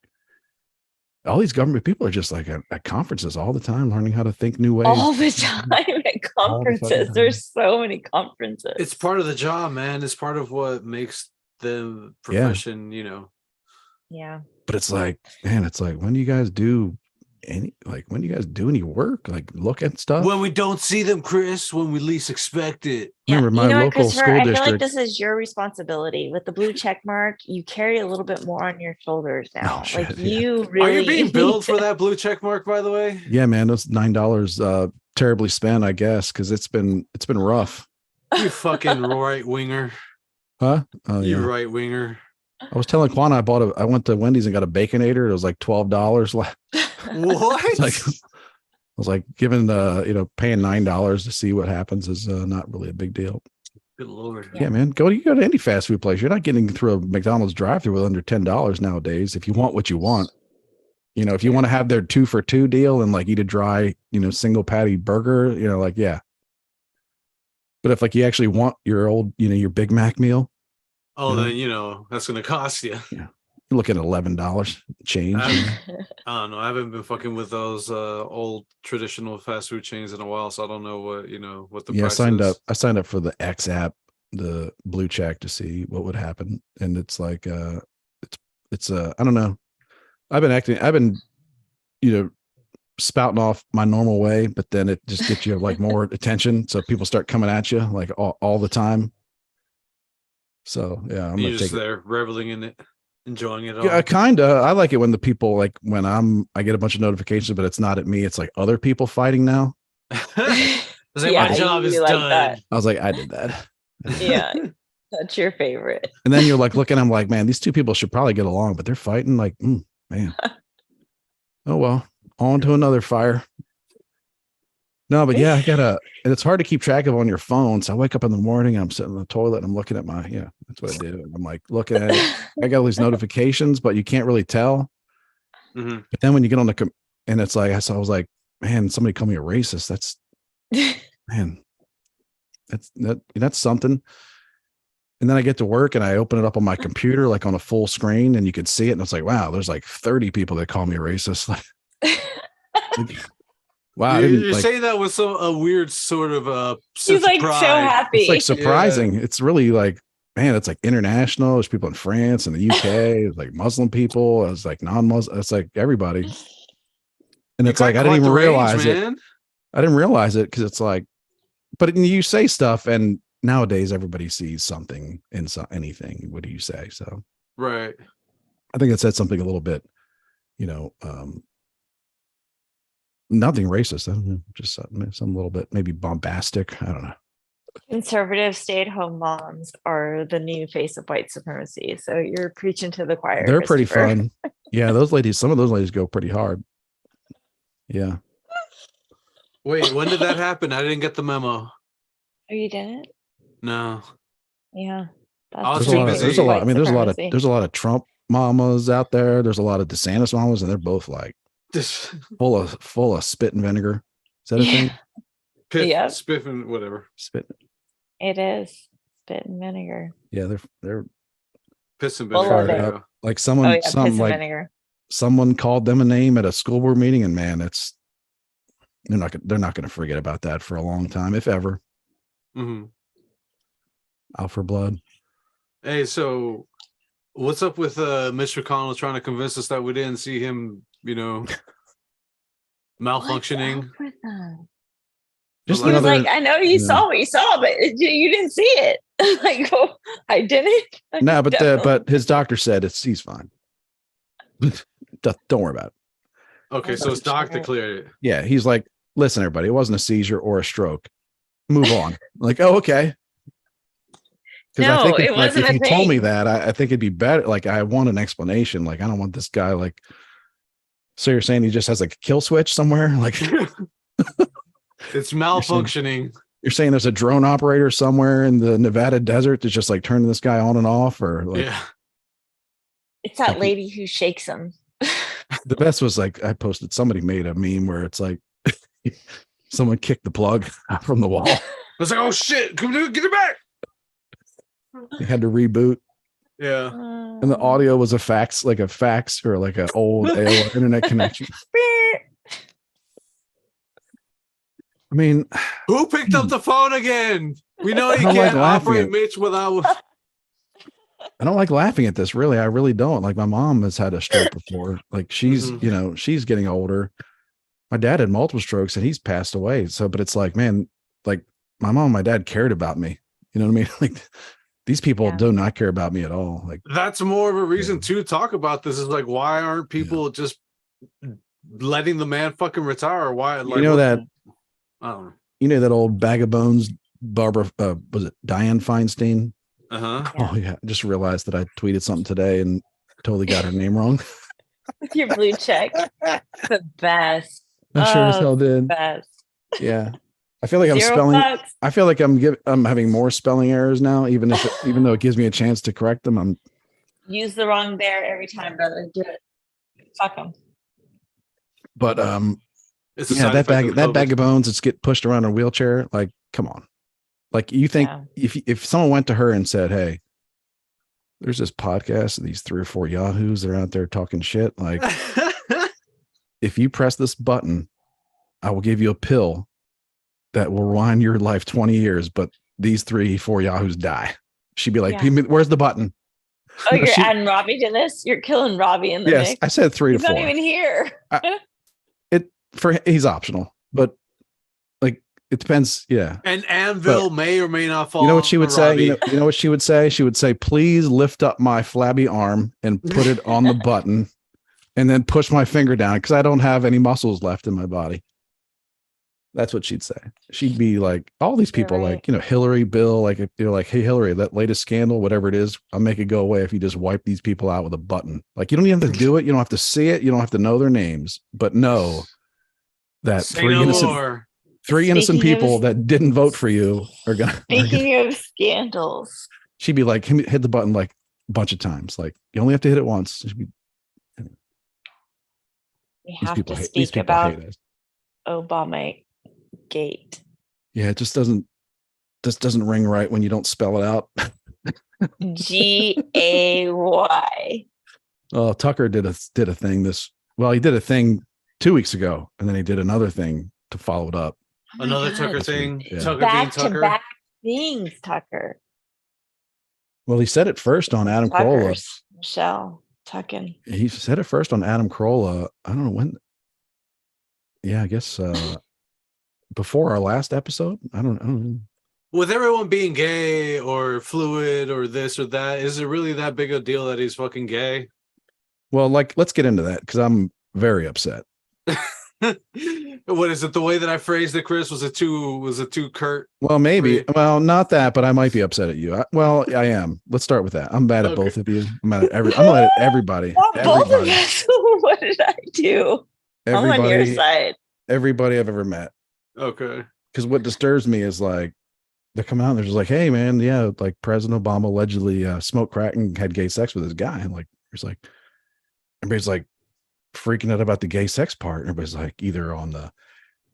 all these government people are just like at conferences all the time, learning how to think new ways. All the time at conferences. There's so many conferences. It's part of the job, man. It's part of what makes the profession, Yeah. But it's like, man, when do you guys do any work? Like look at stuff? When we don't see them, Chris, when we least expect it. Yeah. Remember my local school district. I feel like this is your responsibility. With the blue check mark, you carry a little bit more on your shoulders now. Oh, shit, like you really Are you being billed for that blue check mark, by the way? Yeah, man. That's $9 terribly spent, I guess, because it's been rough. You fucking right winger. Huh? You right winger. I was telling Quana I went to Wendy's and got a Baconator. It was like $12. What? I was like giving paying $9 to see what happens is not really a big deal. Good Lord. Yeah, man. You go to any fast food place. You're not getting through a McDonald's drive-through with under $10 nowadays. If you want what you want, if you want to have their 2 for $2 deal and like eat a dry, single patty burger, yeah. But if like you actually want your old, your Big Mac meal. Oh, then, that's going to cost you. Yeah. You're looking at $11 change. I don't know. I haven't been fucking with those old traditional fast food chains in a while. So I don't know what the price is. I signed up for the X app, the blue check, to see what would happen. And it's like, it's I don't know. I've been, spouting off my normal way, but then it just gets you like more attention. So people start coming at you like all the time. So yeah, I'm just there reveling in it, enjoying it all. Yeah, kind of. I like it when the people like when I get a bunch of notifications, but it's not at me. It's like other people fighting now. My job is done. I was like, I did that. Yeah. That's your favorite. And then you're like looking, I'm like, man, these two people should probably get along, but they're fighting. Like, man. Oh well, on to another fire. No, but yeah, and it's hard to keep track of on your phone. So I wake up in the morning, I'm sitting in the toilet, and I'm looking at that's what I do. And I'm like looking at it. I got all these notifications, but you can't really tell. Mm-hmm. But then when you get on and it's like, I was like, man, somebody called me a racist. That's, man, that's something. And then I get to work and I open it up on my computer, like on a full screen, and you could see it. And it's like, wow, there's like 30 people that call me a racist. Wow. You're saying that with a weird sort of She's like so happy. It's like surprising. Yeah. It's really like, man, it's like international. There's people in France and the UK. It's like Muslim people. It's like non-Muslim. It's like everybody. And it's like, I didn't even realize it. I didn't realize it because it's like, but you say stuff and nowadays everybody sees something in anything. What do you say? So, right. I think it said something a little bit, nothing racist. I don't know, just some little bit, maybe bombastic. I don't know. Conservative stay-at-home moms are the new face of white supremacy. So you're preaching to the choir. They're pretty fun. Yeah, some of those ladies go pretty hard. Yeah. Wait, when did that happen? I didn't get the memo. Oh, you didn't? No. Yeah. There's a lot. I mean, there's a lot of Trump mamas out there. There's a lot of DeSantis mamas, and they're both like full of spit and vinegar. Is that a thing? Spit and whatever. Spit. It is spit and vinegar. Yeah, they're piss and vinegar. Like someone called them a name at a school board meeting, and man, they're not going to forget about that for a long time, if ever. Mm-hmm. Out for blood. Hey, so what's up with Mitch McConnell trying to convince us that we didn't see him, malfunctioning? Just he was like, I know you saw what you saw, but you didn't see it. Like, oh, I didn't. No, but his doctor said he's fine. Don't worry about it. Okay, so his doctor cleared it. Yeah, he's like, listen, everybody, it wasn't a seizure or a stroke. Move on. Like, oh, okay. Because I think if you told me that, I think it'd be better. Like, I want an explanation. Like, I don't want this guy. Like, so you're saying he just has like a kill switch somewhere? Like, it's malfunctioning. You're saying there's a drone operator somewhere in the Nevada desert that's just like turning this guy on and off, or like, yeah. It's that lady who shakes him. The best was like I posted. Somebody made a meme where it's like someone kicked the plug from the wall. It's like, oh shit, come do it, get it back. They had to reboot. Yeah. And the audio was a fax or like an old AOL internet connection. I mean, who picked up the phone again? We know you can't operate Mitch without. I don't like laughing at this. Really, I really don't. Like, my mom has had a stroke before. Like, she's, she's getting older. My dad had multiple strokes and he's passed away. So, but it's like, man, like my mom and my dad cared about me. You know what I mean? Like, these people do not care about me at all. Like, that's more of a reason to talk about this. Is like, why aren't people just letting the man fucking retire? Why? Like, that? I don't know. You know that old bag of bones, Barbara? Was it Diane Feinstein? Uh-huh. Oh yeah. I just realized that I tweeted something today and totally got her name wrong. With your blue check, the best. I sure as hell did. Best. Yeah. I feel like I feel like I'm having more spelling errors now, even though it gives me a chance to correct them. Use the wrong there every time, brother. Do it. Fuck them. But that bag of bones, it's get pushed around in a wheelchair. Like, come on. Like, you think if someone went to her and said, hey, there's this podcast, these 3 or 4 yahoos that are out there talking shit. Like, if you press this button, I will give you a pill that will rewind your life 20 years, but these 3, 4 yahoos die. She'd be like, where's the button? Oh, you're adding Robbie to this? You're killing Robbie in the mix. Yes, I said 3 to 4. He's not even here. He's optional, but like, it depends. Yeah. And Anvil may or may not fall. You know what she would say? You know what she would say? She would say, please lift up my flabby arm and put it on the button and then push my finger down because I don't have any muscles left in my body. That's what she'd say. She'd be like, all these people, right. like, you know, Hillary, Bill, like, if you're like, hey, Hillary, that latest scandal, whatever it is, I'll make it go away if you just wipe these people out with a button. Like, you don't even have to do it. You don't have to see it. You don't have to know their names, but know that Say no more. three innocent Speaking of- people that didn't vote for you are gonna. Speaking of scandals, She'd be like, hit the button like a bunch of times. Like, you only have to hit it once. She'd be, we these have people to hate, these speak people about hate us. Obama Gate. Yeah, it just doesn't ring right when you don't spell it out. Gay. Oh, Tucker did a thing he did a thing 2 weeks ago, and then he did another thing to follow it up. Oh Another God. Tucker thing. Yeah. Tucker being Back to Tucker. back things, Tucker. Well, he said it first on Adam Carolla. Tuckers. Michelle Tuckin. He said it first on Adam Carolla. I don't know when. Yeah, I guess before our last episode. I don't know. With everyone being gay or fluid or this or that, is it really that big a deal that he's fucking gay? Well, like, let's get into that because I'm very upset. What is it? The way that I phrased it, Chris, was it too curt? Well, maybe. Well, not that, but I might be upset at you. I am. Let's start with that. I'm mad at both of you. I'm mad at everybody. Both of us. What did I do? I'm on your side. Everybody I've ever met. Okay. Because what disturbs me is like they come out and they're just like, hey man, yeah, like President Obama allegedly smoked crack and had gay sex with his guy. And like it's like everybody's like freaking out about the gay sex part. And everybody's like either on the,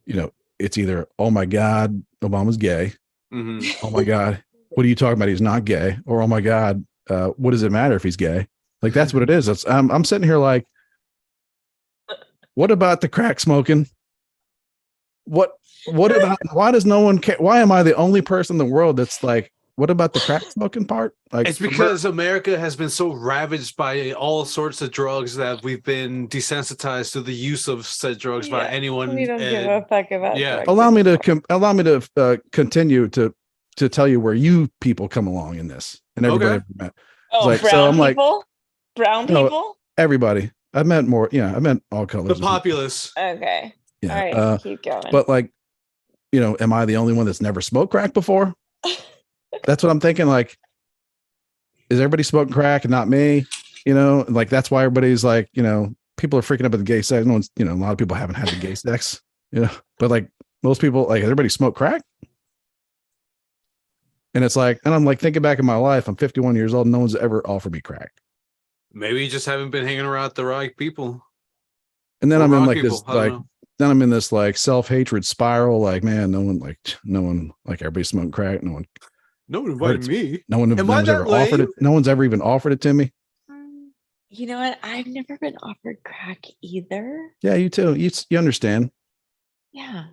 you know, it's either, oh my God, Obama's gay. Mm-hmm. Oh my God, what are you talking about? He's not gay. Or oh my God, what does it matter if he's gay? Like that's what it is. I'm sitting here like, what about the crack smoking? What about, why does no one care? Why am I the only person in the world that's like, what about the crack smoking part? Like, it's because America has been so ravaged by all sorts of drugs that we've been desensitized to the use of said drugs by anyone. We don't give a fuck about drugs. Allow me to continue to tell you where you people come along in this and everybody I've met. Oh, like, brown so I'm people? like, Brown no, people? Everybody. I've met more. Yeah, I've met all colors. The populace. Okay. Yeah. All right. Keep going. But like, you know, am I the only one that's never smoked crack before? That's what I'm thinking. Like, is everybody smoking crack and not me? You know, like that's why everybody's like, you know, people are freaking out about the gay sex. No one's, you know, a lot of people haven't had the gay sex, you know, but like most people, like everybody smoke crack. And it's like, and I'm like thinking back in my life, I'm 51 years old. No one's ever offered me crack. Maybe you just haven't been hanging around the right people. And then Or I'm in like people. this, like, then I'm in this like self-hatred spiral. Like, man, no one, like everybody's smoking crack. No one invited me. No one's ever offered it. No one's ever even offered it to me. You know what? I've never been offered crack either. Yeah, you too. You understand. Yeah.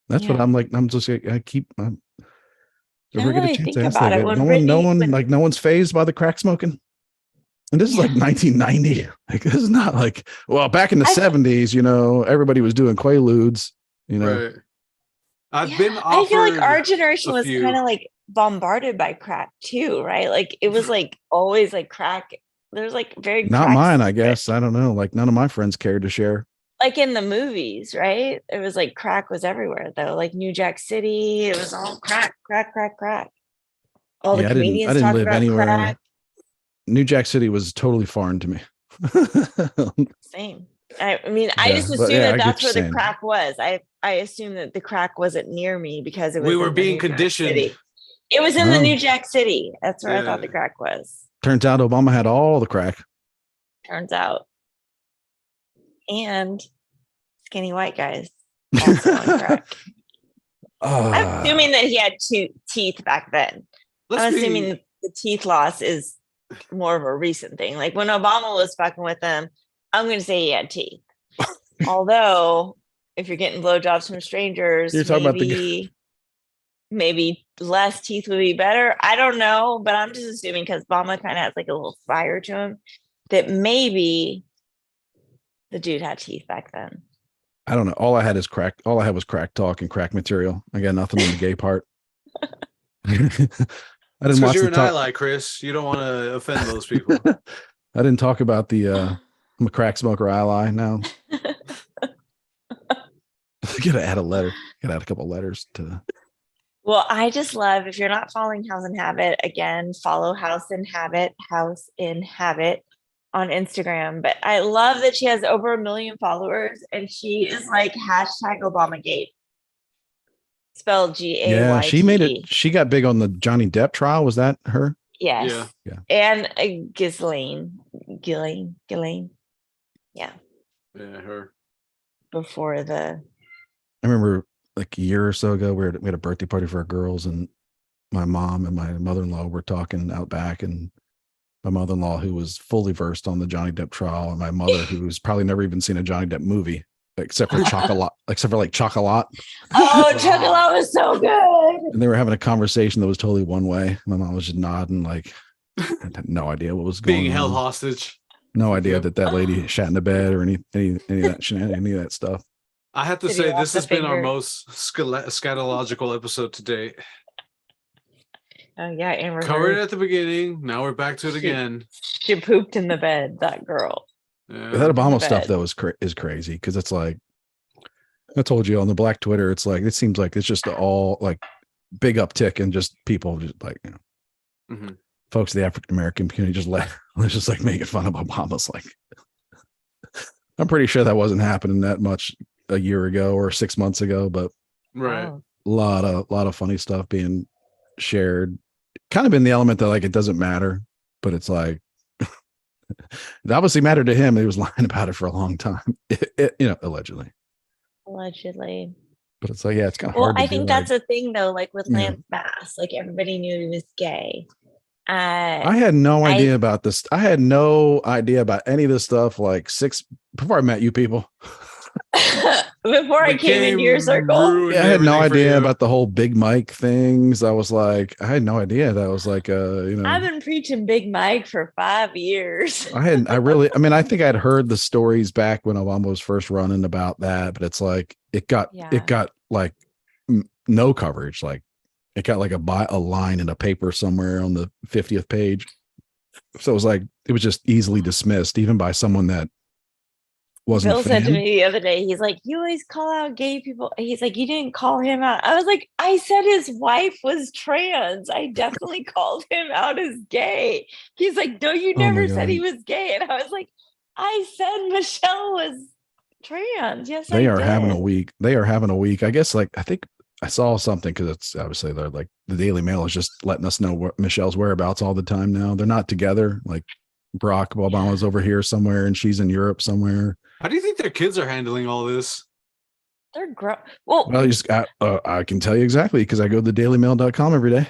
That's what I'm like. I'm just, I keep, Never get a chance to ask that. No one's fazed by the crack smoking. And this is like 1990. Like, this is not like, well, back in the 70s, you know, everybody was doing Quaaludes, you know. Right. I feel like our generation was kind of like bombarded by crack too, right? Like it was like always like crack. There's like very not mine, I guess. I don't know. Like none of my friends cared to share. Like in the movies, right? It was like crack was everywhere though. Like New Jack City, it was all crack. All the comedians I didn't live about anywhere. Crack. New Jack City was totally foreign to me. Same. I mean, I just assumed that's where the crack was. I assumed that the crack wasn't near me because it was. We were being conditioned. It was in the New Jack City. That's where I thought the crack was. Turns out Obama had all the crack. Turns out. And skinny white guys also on crack. I'm assuming that he had two teeth back then. I'm assuming the teeth loss is more of a recent thing. Like when Obama was fucking with them, I'm going to say he had teeth. Although, if you're getting blowjobs from strangers, you're talking about maybe less teeth would be better. I don't know, but I'm just assuming because Obama kind of has like a little fire to him that maybe the dude had teeth back then. I don't know. All I had was crack talk and crack material. I got nothing on the gay part. I didn't watch you're an ally, Chris. You don't want to offend those people. I didn't talk about the I'm a crack smoker ally now. gotta add a letter. Gotta add a couple letters to. Well, I just love, if you're not following House and Habit, again, follow House and Habit on Instagram. But I love that she has over 1 million followers and she is like hashtag Obamagate. Spelled Gayte. Yeah, she made it. She got big on the Johnny Depp trial. Was that her? Yes. Yeah. And Ghislaine. Yeah. Yeah, her. Before the. I remember like a year or so ago, we had a birthday party for our girls, and my mom and my mother-in-law were talking out back, and my mother-in-law, who was fully versed on the Johnny Depp trial, and my mother, who's probably never even seen a Johnny Depp movie except for Chocolat. Oh, Chocolat was so good. And they were having a conversation that was totally one way. My mom was just nodding, like I had no idea what was going on. Being held hostage. No idea that lady shat in the bed or any of that stuff. I have to say, this has been our most scatological episode to date. Oh yeah, and covered it at the beginning. Now we're back to it again. She pooped in the bed. That girl. Yeah. That Obama stuff though is crazy, because it's like, I told you on the Black Twitter, it's like, it seems like it's just all like big uptick and just people just like, folks of the African American community just like making fun of Obama's. Like, I'm pretty sure that wasn't happening that much a year ago or 6 months ago, but right, a lot of funny stuff being shared, kind of in the element that like it doesn't matter, but it's like it obviously mattered to him. He was lying about it for a long time, allegedly. But it's like, yeah, it's kind of hard. Well, I think that's the thing though, like with Lance Bass, like everybody knew he was gay. I had no idea about this. I had no idea about any of this stuff like before I met you people. Before I came into your circle. Yeah, I had no idea about the whole Big Mike things. I was like, I had no idea that was like I've been preaching Big Mike for 5 years. I think I'd heard the stories back when Obama was first running about that, but it's like it got like no coverage. Like it got like a line in a paper somewhere on the 50th page. So it was like, it was just easily dismissed, even by someone that wasn't. Bill said to me the other day, he's like, you always call out gay people. He's like, you didn't call him out. I was like, I said his wife was trans. I definitely called him out as gay. He's like, no, you never said he was gay. And I was like, I said Michelle was trans. Yes, they are having a week. They are having a week. I guess, like, I think I saw something, because it's obviously they're like, the Daily Mail is just letting us know what Michelle's whereabouts all the time now. They're not together. Like Barack Obama's over here somewhere and she's in Europe somewhere. How do you think their kids are handling all this? They're grown. Well, I can tell you exactly, because I go to thedailymail.com every day.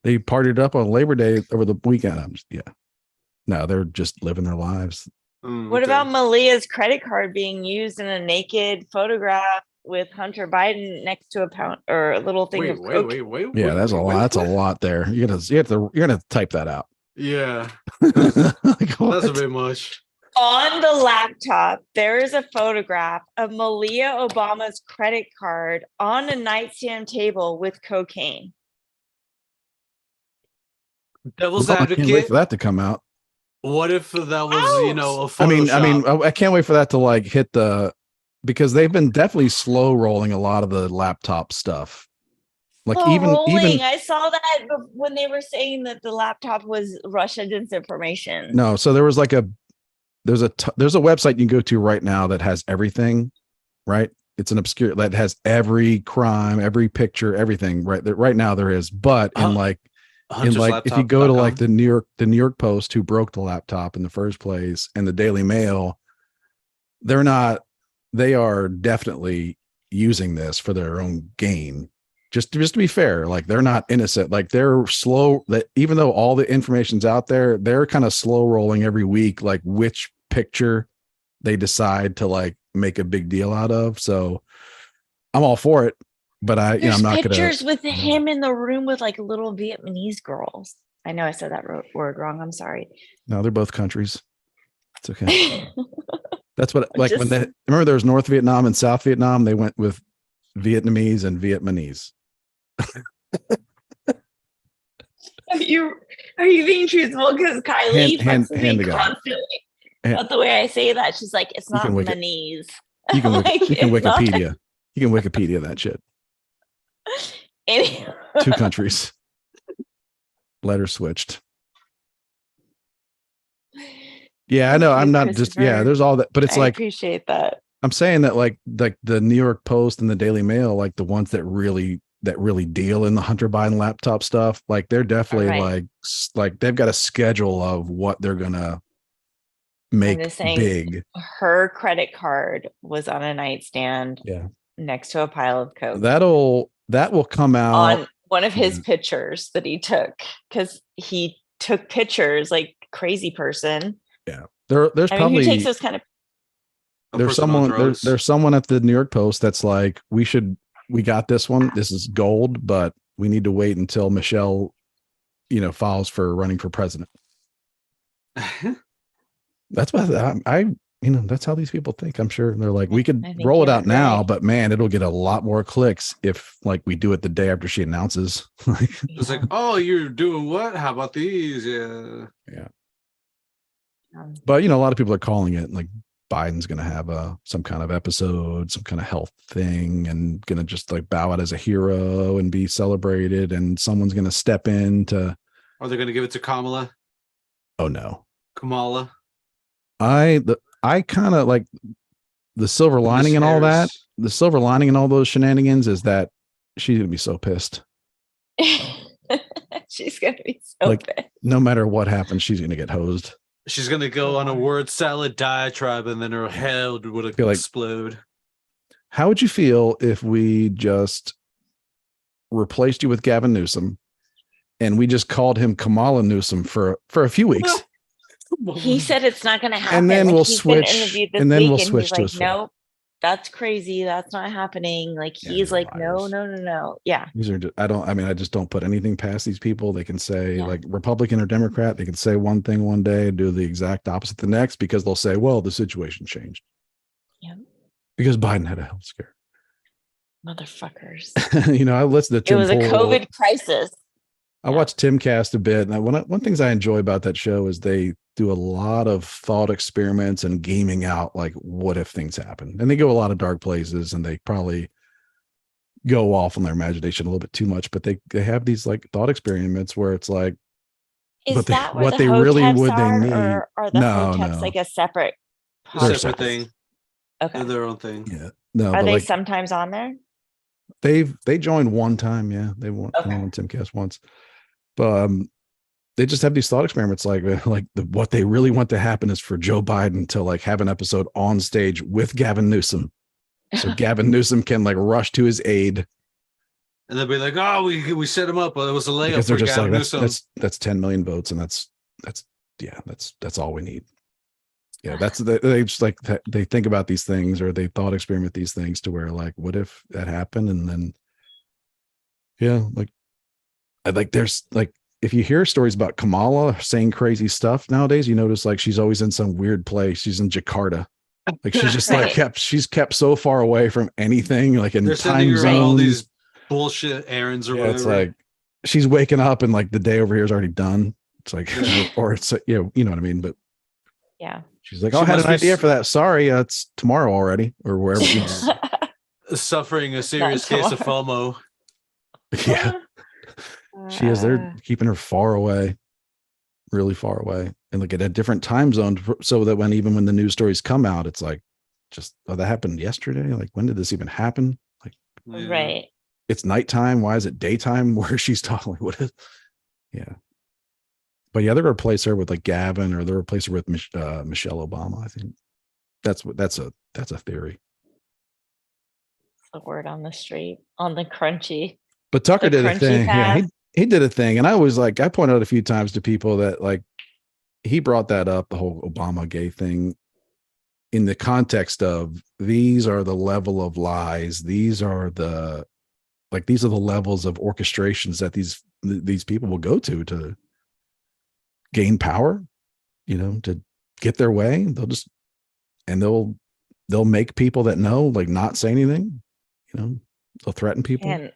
They partied up on Labor Day over the weekend. No, they're just living their lives. What about Malia's credit card being used in a naked photograph with Hunter Biden next to a pound or a little thing of coke? Wait. Yeah, that's a lot. That's a lot there. You're gonna type that out. Yeah, that's a bit much. On the laptop, there is a photograph of Malia Obama's credit card on a nightstand table with cocaine. Devil's advocate. I can't wait for that to come out. What if that was, a Photoshop? I can't wait for that to like hit because they've been definitely slow rolling a lot of the laptop stuff. Like even I saw that when they were saying that the laptop was Russia disinformation. No, so there was like there's a website you can go to right now that has everything, right? It's an obscure that has every crime, every picture, everything. Right now there is, but if you go to like the New York Post, who broke the laptop in the first place, and the Daily Mail, they are definitely using this for their own gain. Just to be fair, like they're not innocent. Like they're slow. That even though all the information's out there, they're kind of slow rolling every week, like which picture they decide to like make a big deal out of. So I'm all for it, but I'm not gonna. Pictures with him in the room with like little Vietnamese girls. I know I said that word wrong. I'm sorry. No, they're both countries. It's okay. That's what remember there was North Vietnam and South Vietnam. They went with Vietnamese and Vietnamese. Are you being truthful? Because Kylie texts me constantly about the way I say that. She's like, it's not Manese. You can Like, you can it's not- Wikipedia. You can Wikipedia that shit. Any- 2 countries. Letter switched. Yeah, I know. I'm not just there's all that, but it's I like appreciate that. I'm saying that like the New York Post and the Daily Mail, like the ones that really deal in the Hunter Biden laptop stuff, like they're definitely Right. like they've got a schedule of what they're gonna make just saying, big. Her credit card was on a nightstand Yeah. next to a pile of coke That will come out on one of his pictures that he took, because he took pictures like crazy person. Yeah. There's I mean, probably who takes those kind of there's someone at the New York Post that's like, we got this one. This is gold, but we need to wait until Michelle, files for running for president. That's what I that's how these people think. I'm sure they're like, we could roll it out now, but man, it'll get a lot more clicks if like we do it the day after she announces. It's like, oh, you're doing what? How about these? Yeah. Yeah. But a lot of people are calling it like Biden's going to have some kind of episode, some kind of health thing, and going to just like bow out as a hero and be celebrated, and someone's going to step in to. Are they going to give it to Kamala? Oh no, Kamala. I kind of like the silver lining and all that. The silver lining and all those shenanigans is that she's going to be so pissed. She's going to be so pissed. No matter what happens, she's going to get hosed. She's going to go on a word salad diatribe, and then her head would explode. How would you feel if we just replaced you with Gavin Newsom and we just called him Kamala Newsom for a few weeks? He said it's not going to happen. And then we'll switch. And then we'll switch to his nope, that's crazy. That's not happening. Like, he's like, no. Yeah. These are just, I just don't put anything past these people. They can say like Republican or Democrat, they can say one thing one day and do the exact opposite the next, because they'll say, well, the situation changed. Yeah. Because Biden had a health scare. Motherfuckers. I listened to Tim. It was a COVID crisis. I watched Timcast a bit, and one things I enjoy about that show is they do a lot of thought experiments and gaming out, like, what if things happen? And they go a lot of dark places, and they probably go off on their imagination a little bit too much, but they have these like thought experiments where it's like, what they really would they need? Or are the hoteps like a separate thing? Okay. They're their own thing. Yeah. No. Are they sometimes on there? They joined one time. Yeah. They went on Timcast once. But they just have these thought experiments, what they really want to happen is for Joe Biden to like have an episode on stage with Gavin Newsom, so Gavin Newsom can like rush to his aid, and they'll be like, "Oh, we set him up, but it was a layup." Because they're just Gavin Newsom. That's 10 million votes, and that's all we need. Yeah, they just like they think about these things, or they thought experiment these things to where like, what if that happened, and then there's like, if you hear stories about Kamala saying crazy stuff nowadays, you notice like she's always in some weird place. She's in Jakarta. Like she's just like kept so far away from anything, like in time zones. All these bullshit errands or whatever. It's like she's waking up and like the day over here is already done. It's like, or it's you know what I mean? But yeah, she's like, I had an idea for that. Sorry, it's tomorrow already, or wherever. Suffering a serious case of FOMO. Yeah. She is. They're keeping her far away, really far away, and like at a different time zone, so that when the news stories come out, it's like, just, oh, that happened yesterday. Like, when did this even happen? Like, right. It's nighttime. Why is it daytime where she's talking? What is? Yeah. But yeah, they'll replace her with like Gavin, or they'll replace her with Michelle Obama. I think that's a theory. The word on the street, on the crunchy. But Tucker did a thing. Yeah, he did a thing. And I pointed out a few times to people that like, he brought that up, the whole Obama gay thing, in the context of, these are the level of lies. These are the levels of orchestrations that these people will go to gain power, to get their way. They'll make people that know, like, not say anything, they'll threaten people. And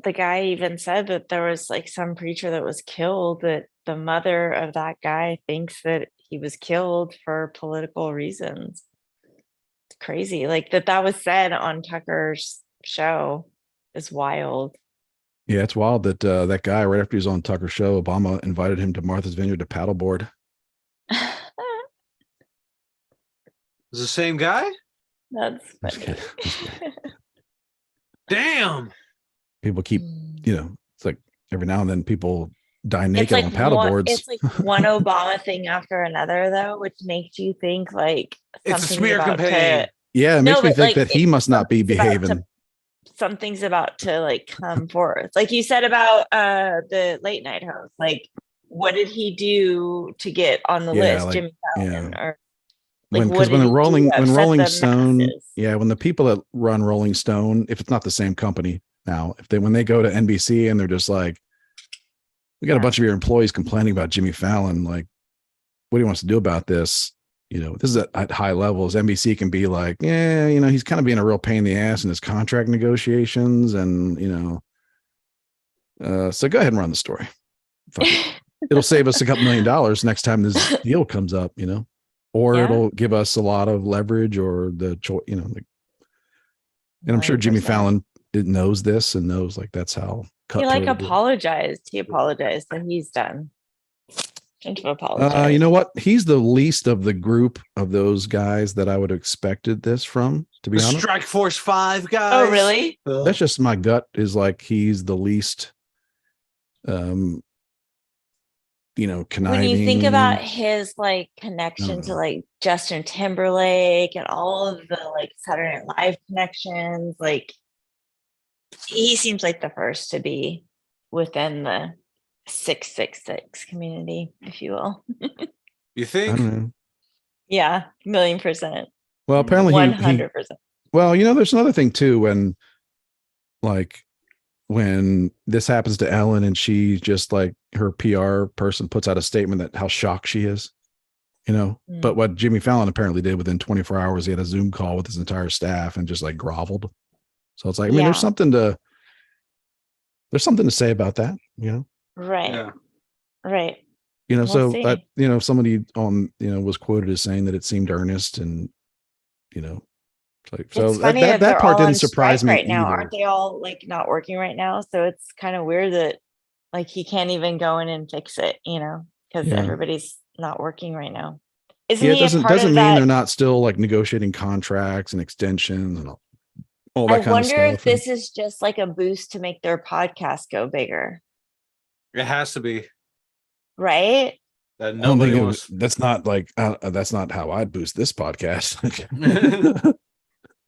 the guy even said that there was like some preacher that was killed, that the mother of that guy thinks that he was killed for political reasons. It's crazy. Like that was said on Tucker's show is wild. Yeah, it's wild that that guy right after he was on Tucker's show, Obama invited him to Martha's Vineyard to paddleboard. Is the same guy? That's funny. Just kidding. Damn. People keep, it's like every now and then people die naked on paddleboards. It's like one Obama thing after another, though, which makes you think like it's a smear campaign. Yeah, it makes me think that he must not be behaving. Something's about to like come forth. Like you said about the late night host. Like, what did he do to get on the list? Like, Jimmy Fallon or like when Rolling Stone, when the people that run Rolling Stone, if it's not the same company now, when they go to NBC and they're just like, we got a bunch of your employees complaining about Jimmy Fallon, like, what do you want us to do about this? This is at high levels. NBC can be like, he's kind of being a real pain in the ass in his contract negotiations, and so go ahead and run the story. It'll save us a couple $1 million next time this deal comes up, or it'll give us a lot of leverage or the choice, and I'm sure Jimmy Fallon knows this and knows like that's how. He apologized. He apologized that he's done. You know what? He's the least of the group of those guys that I would have expected this from, to be honest. Strike Force 5 guys. Oh, really? That's just my gut is like he's the least conniving. When you think about his like connection to like Justin Timberlake and all of the like Saturday Night Live connections, like he seems like the first to be within the 666 community, if you will. You think? I don't know. Yeah, 1,000,000%. Well, apparently 100%. Well, there's another thing too, when this happens to Ellen and she just like her PR person puts out a statement that how shocked she is, but what Jimmy Fallon apparently did within 24 hours, he had a Zoom call with his entire staff and just like groveled. So it's like, there's something to say about that, Right. Yeah. Right. So that, somebody on, was quoted as saying that it seemed earnest and, so that part didn't surprise me right now. either. Aren't they all like not working right now? So it's kind of weird that like he can't even go in and fix it, because everybody's not working right now. It doesn't mean they're not still like negotiating contracts and extensions and all that kind of stuff. I wonder if this is just like a boost to make their podcast go bigger. It has to be, right? That nobody wants. That's not how I'd boost this podcast.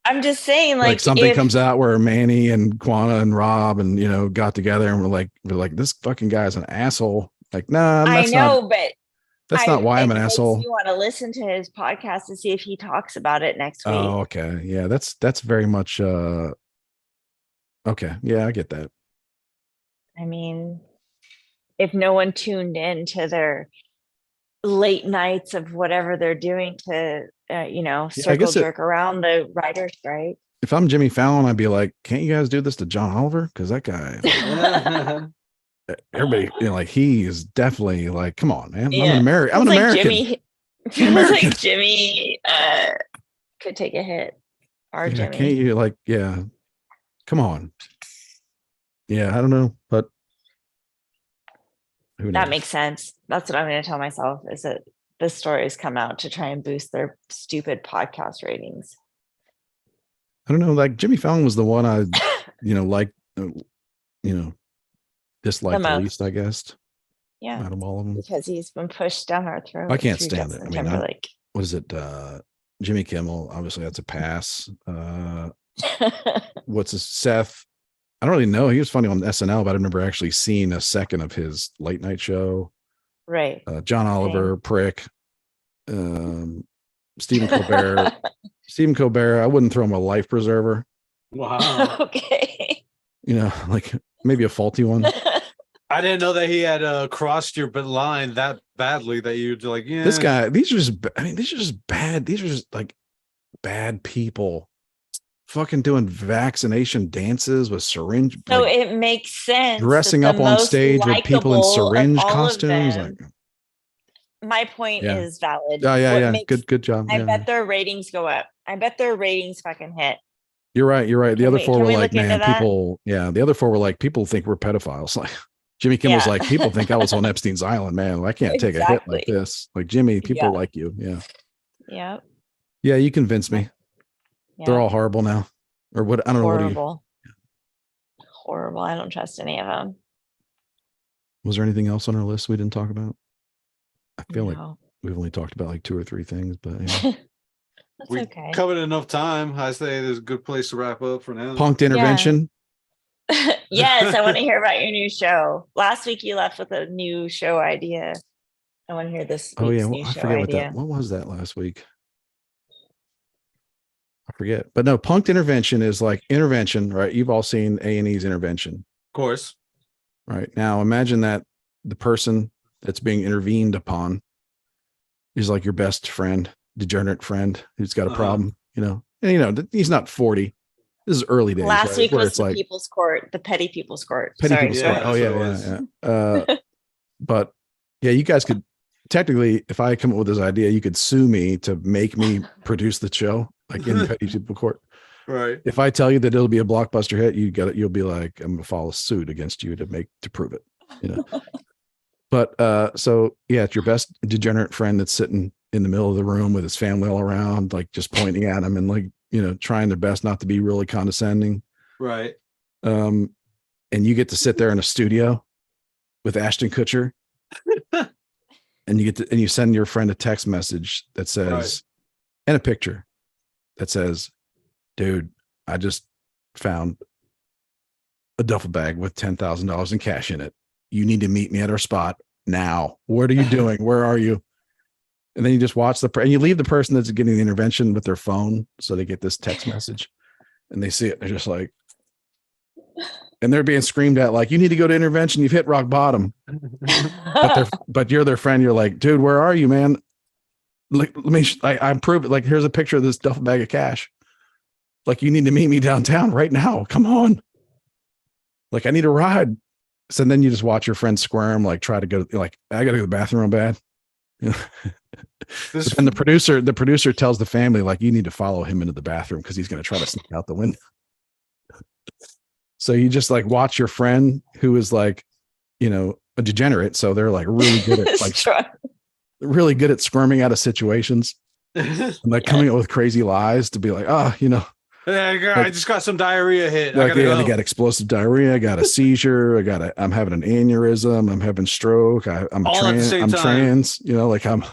I'm just saying, like something comes out where Manny and Quana and Rob and got together and we're like this fucking guy's an asshole. Like, nah, I know, but that's not why I'm an asshole. You want to listen to his podcast to see if he talks about it next week. Oh, okay, yeah, that's very much okay. Yeah, I get that. I mean, if no one tuned in to their late nights of whatever they're doing to, circle jerk around the writer's strike. If I'm Jimmy Fallon, I'd be like, can't you guys do this to John Oliver? Because that guy, everybody, he is definitely like, come on, man. Yeah. I'm an American. Feels like Jimmy could take a hit. Jimmy. Can't you come on. Yeah, I don't know, but that makes sense. That's what I'm going to tell myself is that this story has come out to try and boost their stupid podcast ratings. I don't know. Like Jimmy Fallon was the one I, disliked the least, I guess. Yeah. Out of all of them. Because he's been pushed down our throat. I can't stand it. I mean, what is it? Jimmy Kimmel, obviously that's a pass. What's his Seth? I don't really know. He was funny on SNL, but I've never actually seen a second of his late night show. Right. John Oliver, prick. Stephen Colbert. Stephen Colbert, I wouldn't throw him a life preserver. Wow. Okay. Like maybe a faulty one. I didn't know that he had crossed your line that badly that you'd like, yeah. This guy, these are just bad. These are just like bad people. Fucking doing vaccination dances with syringe. So it makes sense. Dressing up on stage with people in syringe costumes. my point Yeah. is valid. Yeah. Good job. I Yeah. bet their ratings go up. I bet their ratings fucking hit. You're right. The other four were like, man, people. Yeah, the other four were like, people think we're pedophiles. Like Jimmy Kimmel's like, people think I was on Epstein's Island, man. I can't take a hit like this. Like Jimmy, people like you. Yeah. Yeah. Yeah, you convinced me. Yeah. They're all horrible now. Or what? I don't know. Horrible. Horrible. I don't trust any of them. Was there anything else on our list we didn't talk about? I feel like we've only talked about like 2 or 3 things, but yeah. We covered enough time. I say there's a good place to wrap up for now. Punked intervention. Yeah. Yes, I want to hear about your new show. Last week you left with a new show idea. I want to hear this. Oh yeah, I forget what was that last week? I forget. But no, punked intervention is like intervention, right? You've all seen A&E's Intervention. Of course. Right. Now imagine that the person that's being intervened upon is like your best friend, degenerate friend who's got a problem, and he's not 40. This is early days. Last week was the people's court, the petty people's court. People's court. Oh yeah. But yeah, you guys could technically, if I come up with this idea, you could sue me to make me produce the show, like in the petty people court. Right. If I tell you that it'll be a blockbuster hit, you'll be like, I'm gonna file a suit against you to prove it. But so yeah, it's your best degenerate friend that's sitting in the middle of the room with his family all around, like just pointing at him and like, trying their best not to be really condescending. Right. And you get to sit there in a studio with Ashton Kutcher and you send your friend a text message that says, and a picture that says, dude, I just found a duffel bag with $10,000 in cash in it. You need to meet me at our spot now. What are you doing? Where are you? And then you just watch and you leave the person that's getting the intervention with their phone. So they get this text message and they see it. They're just like, and they're being screamed at like, you need to go to intervention. You've hit rock bottom. but you're their friend. You're like, dude, where are you, man? Like, I prove it. Like, here's a picture of this duffel bag of cash. Like, you need to meet me downtown right now. Come on. Like, I need a ride. So then you just watch your friend squirm, like try to go, like, I got to go to the bathroom real bad. And the producer tells the family, like, you need to follow him into the bathroom because he's going to try to sneak out the window. So you just like watch your friend who is like, a degenerate. So they're like really good at really good at squirming out of situations and like coming up with crazy lies to be like, I just got some diarrhea hit. Like, I got explosive diarrhea. I got a seizure. I'm having an aneurysm. I'm having stroke. I'm trans. Like I'm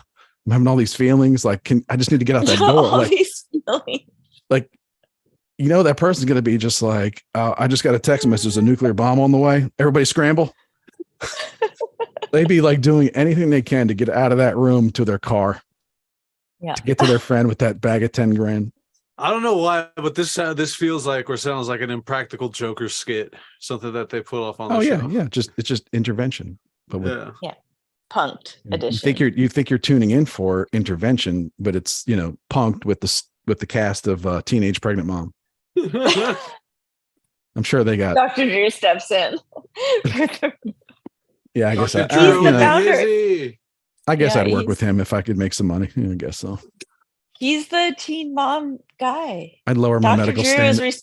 having all these feelings. Like, I just need to get out that door. Like, that person's going to be just like, I just got a text message. There's a nuclear bomb on the way. Everybody scramble. They'd be like doing anything they can to get out of that room to their car. Yeah. To get to their friend with that bag of 10 grand. I don't know why, but this feels like or sounds like an Impractical Joker skit, something that they put off on the show. Yeah. It's just intervention, but punked edition. You think you're tuning in for intervention, but it's punked with the cast of Teenage Pregnant Mom. I'm sure they got Dr. Drew steps in. Yeah, I guess I'd work with him if I could make some money. I guess so. He's the teen mom guy. I'd lower my medical standard.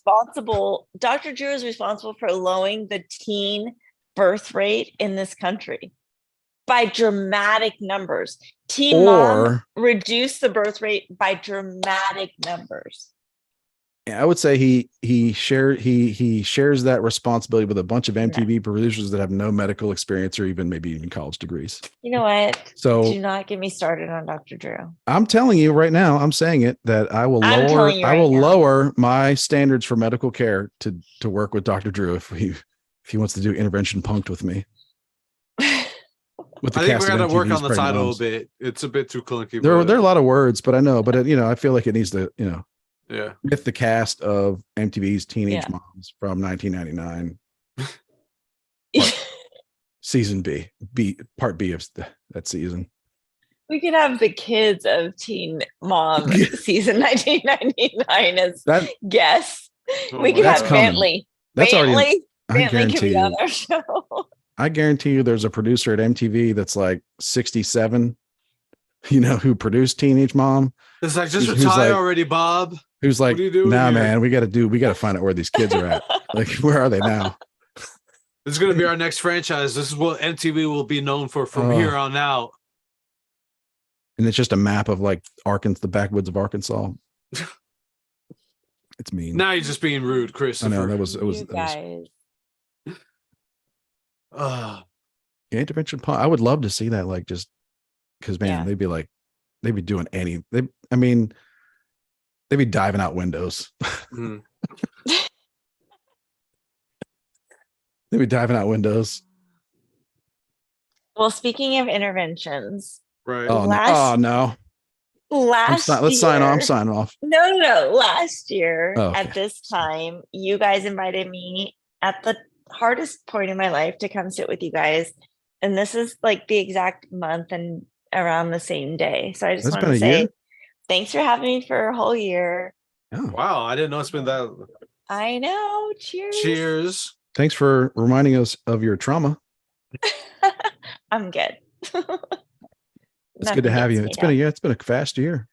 Dr. Drew is responsible for lowering the teen birth rate in this country by dramatic numbers. Teen mom reduced the birth rate by dramatic numbers. I would say he shares that responsibility with a bunch of MTV producers that have no medical experience or maybe even college degrees. You know what? So do not get me started on Dr. Drew. I'm telling you right now, I'm saying it that I will lower my standards for medical care to work with Dr. Drew if he wants to do intervention punked with me. I think we're gonna work on the title a bit. It's a bit too clunky. There are a lot of words, but I know, but I feel like it needs to, yeah, with the cast of MTV's Teenage Moms from 1999, season B, part B of that season. We could have the kids of Teen Mom season 1999 as guests. We could have Bentley. Bentley could be on our show. I guarantee you there's a producer at MTV that's like 67 you know, who produced Teenage Mom. It's like, just Who's retire like- already, Bob. Who's like, What are you doing nah, here?" man, we got to find out where these kids are at. Like, where are they now? This is going to be our next franchise. This is what MTV will be known for from here on out. And it's just a map of like Arkansas, the backwoods of Arkansas. It's mean. Now you're just being rude, Christopher. I know it was. You guys. Uh, Yeah, intervention. I would love to see that. Like, just because, man, Yeah. they'd be doing I mean, they'd be diving out windows. mm. They'd be diving out windows. Well, speaking of interventions, Right. Oh, Last- no. last Let's sign off. I'm year- signing off. No. Last year Oh, okay. at this time, you guys invited me at the hardest point in my life to come sit with you guys. And this is like the exact month and around the same day. So I just It's want been to a say year? thanks for having me for a whole year. Oh, Wow, I didn't know it's been that. I know. Cheers. Cheers. thanks for reminding us of your trauma. I'm good. It's good to have you. It's been a fast year.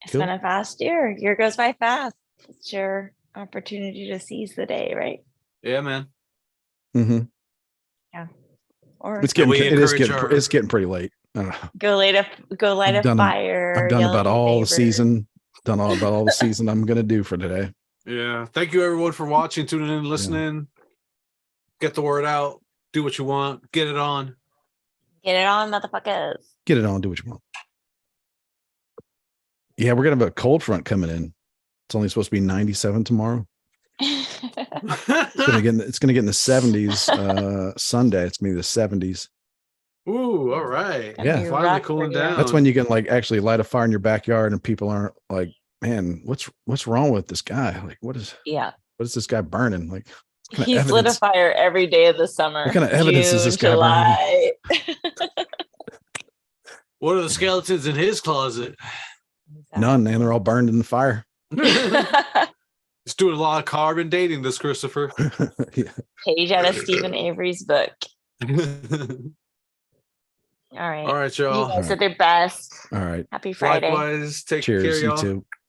It's cool. been a fast year. Year goes by fast. It's your opportunity to seize the day, right? Yeah, man. Mm-hmm. Or It's getting we encourage our- it's getting pretty late. I don't know. go light I've a done- fire. I've done yell about at your all the neighbor. season. Done all about all the season I'm gonna do for today. Yeah. Thank you, everyone, for watching, tuning in, listening. Get the word out. Do what you want. Get it on. Get it on, motherfuckers. Get it on. Do what you want. Yeah, we're gonna have a cold front coming in. It's only supposed to be 97 tomorrow. It's gonna get in the 70s. Sunday, it's gonna be the 70s. Ooh, all right. Gonna Yeah. be Finally rough for cooling you. down. That's when you can like actually light a fire in your backyard and people aren't like, man, what's wrong with this guy? Like, what is this guy burning? Like, what kind of He's lit a evidence? fire every day of the summer. What kind of evidence is this guy July. What are the skeletons in his closet? None, man. They're all burned in the fire. He's doing a lot of carbon dating, this Christopher. Yeah. Page out of Stephen Avery's book. All All right. right, You y'all. guys are the best. All right. Happy Friday. Likewise, take Cheers. care, You y'all. too.